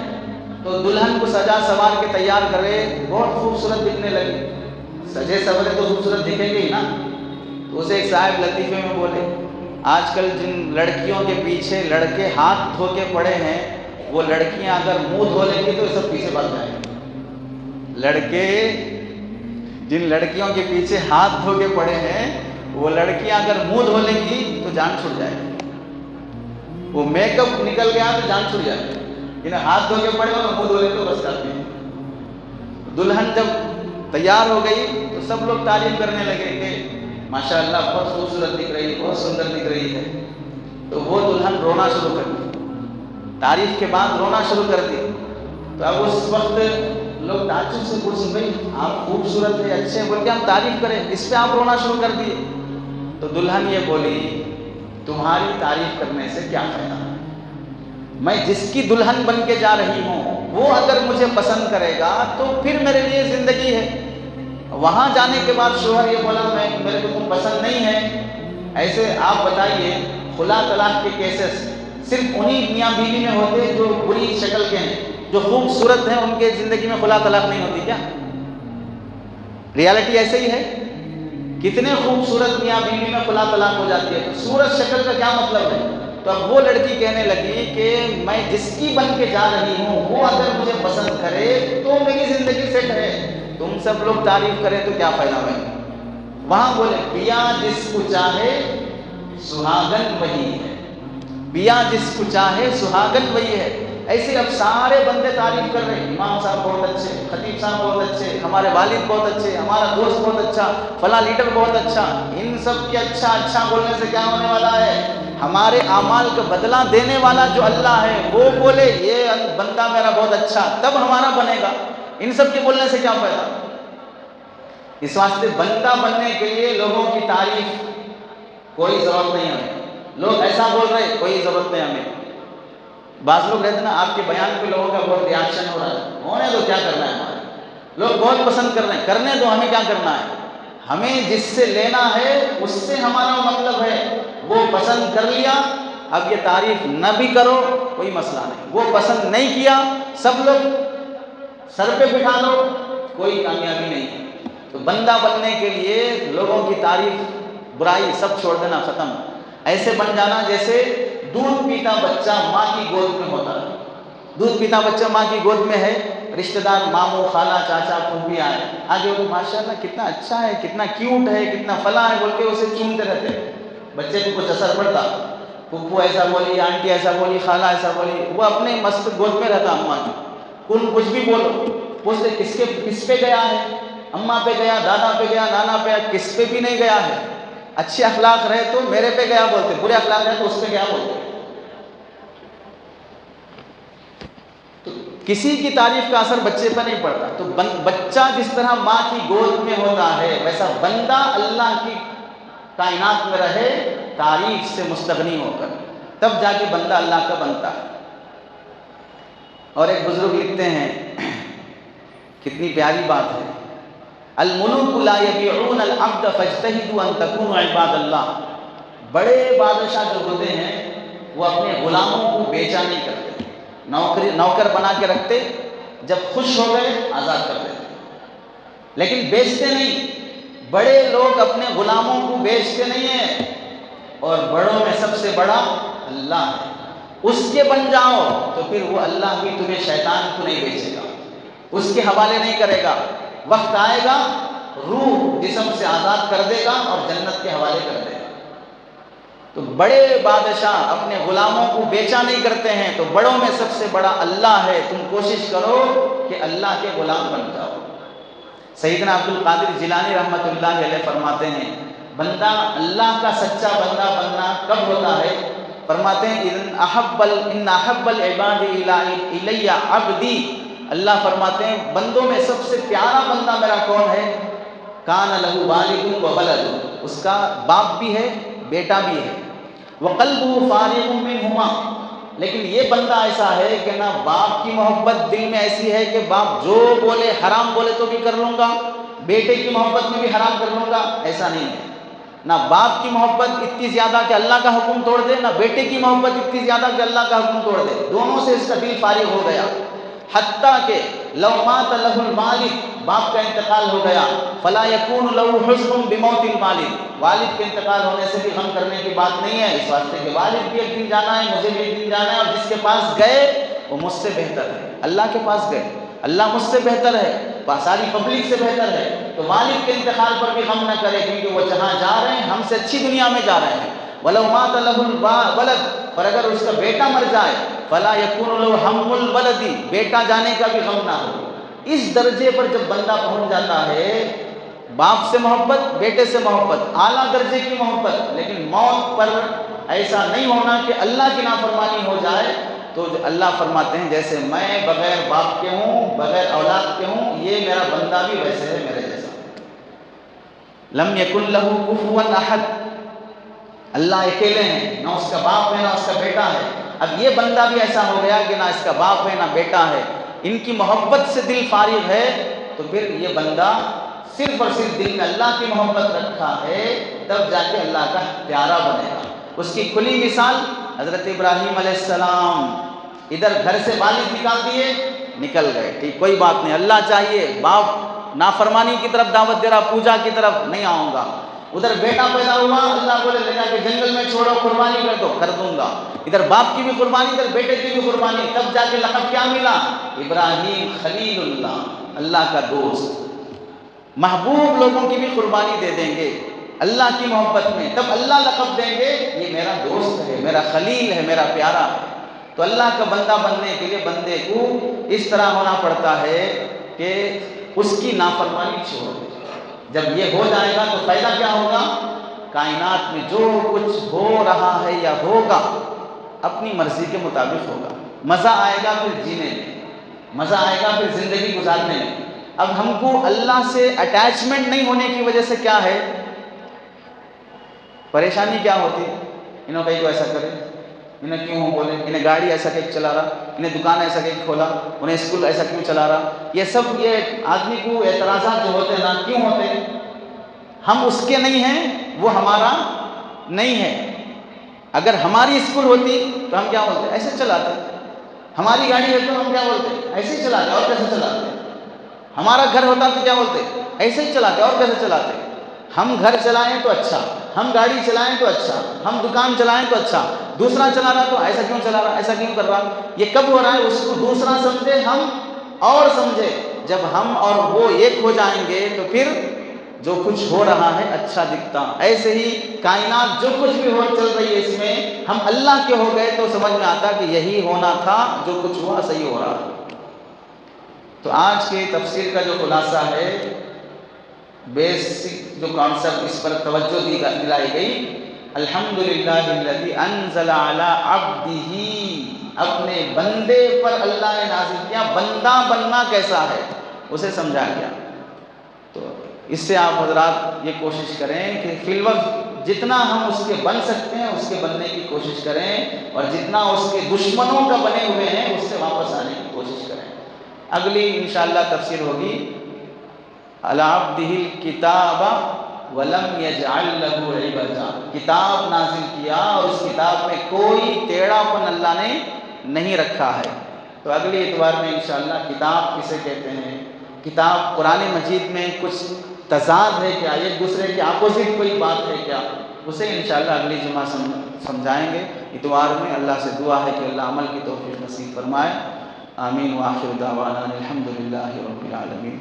تو دلہن کو سجا سنوار کے تیار کرے، بہت خوبصورت دکھنے لگی، سجے سنورے تو خوبصورت دکھیں گے ہی نا۔ تو اسے ایک صاحب لطیفے میں بولے، آج کل جن لڑکیوں کے پیچھے لڑکے ہاتھ دھو کے پڑے ہیں، وہ لڑکیاں اگر منہ دھو لیں گی تو سب پیچھے بھاگ جائیں گے۔ لڑکے جن لڑکیوں کے پیچھے ہاتھ دھو کے پڑے ہیں، وہ لڑکیاں اگر منہ دھو لیں گی تو جان چھوٹ جائے گی، وہ میک اپ نکل گیا تو جان چھوٹ جائے گی، انہیں ہاتھ دھو کے پڑے اور منہ دھو لیں تو بس کافی ہے۔ دلہن جب تیار ہو گئی تو سب لوگ تعریف کرنے لگے کہ ماشاءاللہ بہت خوبصورت دکھ رہی ہے، بہت سندر دکھ رہی ہے۔ تو وہ دلہن رونا شروع کر دی، تعریف کے بعد رونا شروع کر دی۔ تو اب اس وقت لوگ تعجب سے پوچھیں، بھائی آپ خوبصورت ہے، اچھے ہیں، بول کے ہم تعریف کریں، اس پہ آپ رونا شروع کر دیے۔ تو دلہن یہ بولی، تمہاری تعریف کرنے سے کیا فائدہ؟ میں جس کی دلہن بن کے جا رہی ہوں وہ اگر مجھے پسند کرے گا تو پھر میرے لیے زندگی ہے، وہاں جانے کے بعد شوہر یہ بولا میرے کو تم پسند نہیں ہے، ایسے آپ بتائیے خلا طلاق کے کیسز صرف انہی میاں بیوی میں ہوتے جو بری شکل کے ہیں، جو خوبصورت ہیں ان کے زندگی میں خلا طلاق نہیں ہوتی کیا؟ ریالٹی ایسے ہی ہے، کتنے خوبصورت میاں بیوی میں خلا طلاق ہو جاتی ہے۔ تو صورت شکل کا کیا مطلب ہے؟ تو اب وہ لڑکی کہنے لگی کہ میں جس کی بن کے جا رہی ہوں وہ اگر مجھے پسند کرے تو میری زندگی سیٹ ہے، تم سب لوگ تعریف کریں تو کیا فائدہ بھائی؟ وہاں بولے بیا جس کو چاہے سہاگن وہی ہے، بیا جس کو چاہے سہاگن وہی ہے۔ ایسے اب سارے بندے تعریف کر رہے ہیں، امام صاحب بہت اچھے، خطیب صاحب بہت اچھے، ہمارے والد بہت اچھے، ہمارا دوست بہت اچھا، فلاں لیڈر بہت اچھا۔ ان سب کے اچھا بولنے سے کیا ہونے والا ہے؟ ہمارے اعمال کا بدلہ دینے والا جو اللہ ہے وہ بولے یہ بندہ میرا بہت اچھا، تب ہمارا بنے گا، ان سب کے بولنے سے کیا فائدہ؟ اس واسطے بندہ بننے کے لیے لوگوں کی تعریف کوئی ضرورت نہیں ہے۔ لوگ ایسا بول رہے کوئی ضرورت نہیں ہمیں۔ بعض لوگ رہتے نا آپ کے بیان پہ لوگوں کا بہت ریاکشن ہو رہا ہے، ہونے دو، کیا کرنا ہے ہمارے، لوگ بہت پسند کر رہے ہیں، کرنے دو، ہمیں کیا کرنا ہے؟ ہمیں جس سے لینا ہے اس سے ہمارا مطلب ہے، وہ پسند کر لیا، اب یہ تعریف نہ بھی کرو کوئی مسئلہ نہیں، وہ پسند نہیں کیا سب لوگ سر پہ بٹھا لو، کوئی کامیابی نہیں ہے۔ تو بندہ بننے کے لیے لوگوں کی تعریف برائی سب چھوڑ دینا، ختم، ایسے بن جانا جیسے دودھ پیتا بچہ ماں کی گود میں ہوتا ہے۔ دودھ پیتا بچہ ماں کی گود میں ہے، رشتہ دار ماموں خالہ چاچا پھوپھی آئے آگے وہ ماشاءاللہ کتنا اچھا ہے، کتنا کیوٹ ہے، کتنا فلاں ہے بول کے اسے چومتے رہتے ہیں، بچے کو کچھ اثر پڑتا، پھوپھو ایسا بولی، آنٹی ایسا بولی، خالہ ایسا بولی، وہ اپنے مست گود میں رہتا اماں کی، کچھ بھی بولو، پوچھتے کس پہ گیا ہے، اماں پہ گیا، دادا پہ گیا، نانا پہ، کس پہ بھی نہیں گیا ہے۔ اچھے اخلاق رہے تو میرے پہ گیا بولتے، برے اخلاق رہے تو اس پہ گیا بولتے۔ تو کسی کی تعریف کا اثر بچے پہ نہیں پڑتا۔ تو بچہ جس طرح ماں کی گود میں ہوتا ہے، ویسا بندہ اللہ کی کائنات میں رہے تعریف سے مستغنی ہو کر، تب جا کے بندہ اللہ کا بنتا ہے۔ اور ایک بزرگ لکھتے ہیں، کتنی پیاری بات ہے، الملوک لا یبیعون العبد فاجتہدوا ان تکونوا عباد اللہ۔ بڑے بادشاہ جو ہوتے ہیں وہ اپنے غلاموں کو بیچا نہیں کرتے، نوکر بنا کے رکھتے، جب خوش ہو گئے آزاد کر دیتے، لیکن بیچتے نہیں۔ بڑے لوگ اپنے غلاموں کو بیچتے نہیں ہیں، اور بڑوں میں سب سے بڑا اللہ ہے، اس کے بن جاؤ تو پھر وہ اللہ بھی تمہیں شیطان کو نہیں بیچے گا، اس کے حوالے نہیں کرے گا، وقت آئے گا روح جسم سے آزاد کر دے گا اور جنت کے حوالے کر دے گا۔ تو بڑے بادشاہ اپنے غلاموں کو بیچا نہیں کرتے ہیں، تو بڑوں میں سب سے بڑا اللہ ہے، تم کوشش کرو کہ اللہ کے غلام بن جاؤ۔ سیدنا عبد القادر جیلانی رحمۃ اللہ علیہ فرماتے ہیں، بندہ اللہ کا سچا بندہ بننا کب ہوتا ہے؟ فرماتے ہیں ان احب العباد الی عبدی، اللہ فرماتے ہیں بندوں میں سب سے پیارا بندہ میرا کون ہے؟ کان لہ والد و ولد، اس کا باپ بھی ہے بیٹا بھی ہے، وقلبہ فارغ منہما، لیکن یہ بندہ ایسا ہے کہ نہ باپ کی محبت دل میں ایسی ہے کہ باپ جو بولے حرام بولے تو بھی کر لوں گا، بیٹے کی محبت میں بھی حرام کر لوں گا، ایسا نہیں ہے۔ نہ باپ کی محبت اتنی زیادہ کہ اللہ کا حکم توڑ دے، نہ بیٹے کی محبت اتنی زیادہ کہ اللہ کا حکم توڑ دے، دونوں سے اس کا دل فارغ ہو گیا۔ حتیٰ کہ لو مات لہ الوالد، باپ کا انتقال ہو گیا، فلا یکون لہ حزن بموت الوالد، والد کے انتقال ہونے سے بھی غم کرنے کی بات نہیں ہے، اس واسطے کہ والد بھی ایک دن جانا ہے، مجھے بھی ایک دن جانا ہے، اور جس کے پاس گئے وہ مجھ سے بہتر ہے، اللہ کے پاس گئے، اللہ مجھ سے بہتر ہے، ساری پبلک سے بہتر ہے، تو والد کے انتقال پر بھی غم نہ کرے، کیونکہ وہ جہاں جا رہے ہیں ہم سے اچھی دنیا میں جا رہے ہیں۔ وَلَوْ مَاتَ لَهُ الْوَلَدُ، پر اگر اس کا بیٹا مر جائے، فَلَا يَكُونُ لَهُ هَمُّ الْوَلَدِ، بیٹا جانے کا بھی غم نہ ہو۔ اس درجے پر جب بندہ پہنچ جاتا ہے، باپ سے محبت، بیٹے سے محبت، اعلیٰ درجے کی محبت، لیکن موت پر ایسا نہیں ہونا کہ اللہ کی نافرمانی ہو جائے، تو اللہ فرماتے ہیں جیسے میں بغیر باپ کے ہوں، بغیر اولاد کے ہوں، یہ میرا بندہ بھی ویسے ہے میرے جیسا۔ لم یکن لہ کفوا احد، اللہ اکیلے ہیں، نہ اس کا باپ ہے نہ اس کا بیٹا ہے۔ اب یہ بندہ بھی ایسا ہو گیا کہ نہ اس کا باپ ہے نہ بیٹا ہے، ان کی محبت سے دل فارغ ہے، تو پھر یہ بندہ صرف اور صرف دل میں اللہ کی محبت رکھا ہے، تب جا کے اللہ کا پیارا بنے گا۔ اس کی کھلی مثال حضرت ابراہیم علیہ السلام، ادھر گھر سے والد نکال دیے، نکل گئے، ٹھیک کوئی بات نہیں، اللہ چاہیے، باپ نافرمانی کی طرف دعوت دے رہا، پوجا کی طرف نہیں آؤں گا، ادھر بیٹا پیدا ہوا، اللہ بولے لے جا کے جنگل میں چھوڑو، قربانی کر دو، کر دوں گا، ادھر باپ کی بھی قربانی، ادھر بیٹے کی بھی قربانی، تب جا کے لقب کیا ملا؟ ابراہیم خلیل اللہ، اللہ کا دوست، محبوب لوگوں کی بھی قربانی دے دیں گے اللہ کی محبت میں، تب اللہ لقب دیں گے یہ میرا دوست ہے، میرا خلیل ہے، میرا پیارا ہے۔ تو اللہ کا بندہ بننے کے لیے بندے کو اس طرح ہونا پڑتا ہے کہ اس کی نافرمانی چھوڑ دے۔ جب یہ ہو جائے گا تو فائدہ کیا ہوگا؟ کائنات میں جو کچھ ہو رہا ہے یا ہوگا اپنی مرضی کے مطابق ہوگا، مزہ آئے گا پھر جینے میں، مزہ آئے گا پھر زندگی گزارنے میں۔ اب ہم کو اللہ سے اٹیچمنٹ نہیں ہونے کی وجہ سے کیا ہے پریشانی کیا ہوتی؟ انہوں کہیں کو ایسا کرے، انہیں کیوں بولے، انہیں گاڑی ایسا کہ چلا رہا، انہیں دکان ایسا کہ کھولا، انہیں اسکول ایسا کیوں چلا رہا، یہ سب یہ آدمی کو اعتراضات جو ہوتے ہیں نا، کیوں ہوتے ہیں؟ ہم اس کے نہیں ہیں، وہ ہمارا نہیں ہے۔ اگر ہماری اسکول ہوتی تو ہم کیا بولتے؟ ایسے چلاتے، ہماری گاڑی ہے تو ہم کیا بولتے ہیں؟ ایسے ہی چلاتے، اور کیسے چلاتے؟ ہمارا گھر ہوتا تو کیا بولتے؟ ایسے ہی چلاتے، اور کیسے چلاتے؟ ہم گھر چلائیں تو اچھا، ہم گاڑی چلائیں تو اچھا، ہم دکان چلائیں تو اچھا، دوسرا چلا رہا تو ایسا کیوں چلا رہا، ایسا کیوں کر رہا؟ یہ کب ہو رہا ہے؟ اس کو دوسرا سمجھے، ہم اور سمجھے۔ جب ہم اور وہ ایک ہو جائیں گے تو پھر جو کچھ ہو رہا ہے اچھا دکھتا۔ ایسے ہی کائنات جو کچھ بھی ہو چل رہی ہے اس میں، ہم اللہ کے ہو گئے تو سمجھ میں آتا کہ یہی ہونا تھا، جو کچھ ہوا صحیح ہو رہا ہے۔ تو آج کی تفسیر کا جو خلاصہ ہے، بیسک جو کانسیپٹ اس پر توجہ دلائی گئی، الحمدللہ الذی انزل علی عبدہ، اپنے بندے پر اللہ نے نازل کیا۔ بندہ بننا کیسا ہے اسے سمجھا گیا۔ تو اس سے آپ حضرات یہ کوشش کریں کہ فی الوقت جتنا ہم اس کے بن سکتے ہیں اس کے بننے کی کوشش کریں، اور جتنا اس کے دشمنوں کا بنے ہوئے ہیں اس سے واپس آنے کی کوشش کریں۔ اگلی انشاءاللہ تفسیر ہوگی علی عبدہ الکتاب ولم یجعل لہ عوجا، کتاب نازل کیا اور اس کتاب میں کوئی ٹیڑھا پن اللہ نے نہیں رکھا ہے۔ تو اگلی اتوار میں انشاءاللہ کتاب کسے کہتے ہیں، کتاب قرآن مجید میں کچھ تضاد ہے کیا، ایک دوسرے کے اپوزٹ کوئی بات ہے کیا، اسے انشاءاللہ اگلی جمعہ سمجھائیں گے اتوار میں۔ اللہ سے دعا ہے کہ اللہ عمل کی توفیق نصیب فرمائے۔ آمین وآخر دعوانا الحمدللہ رب العالمین۔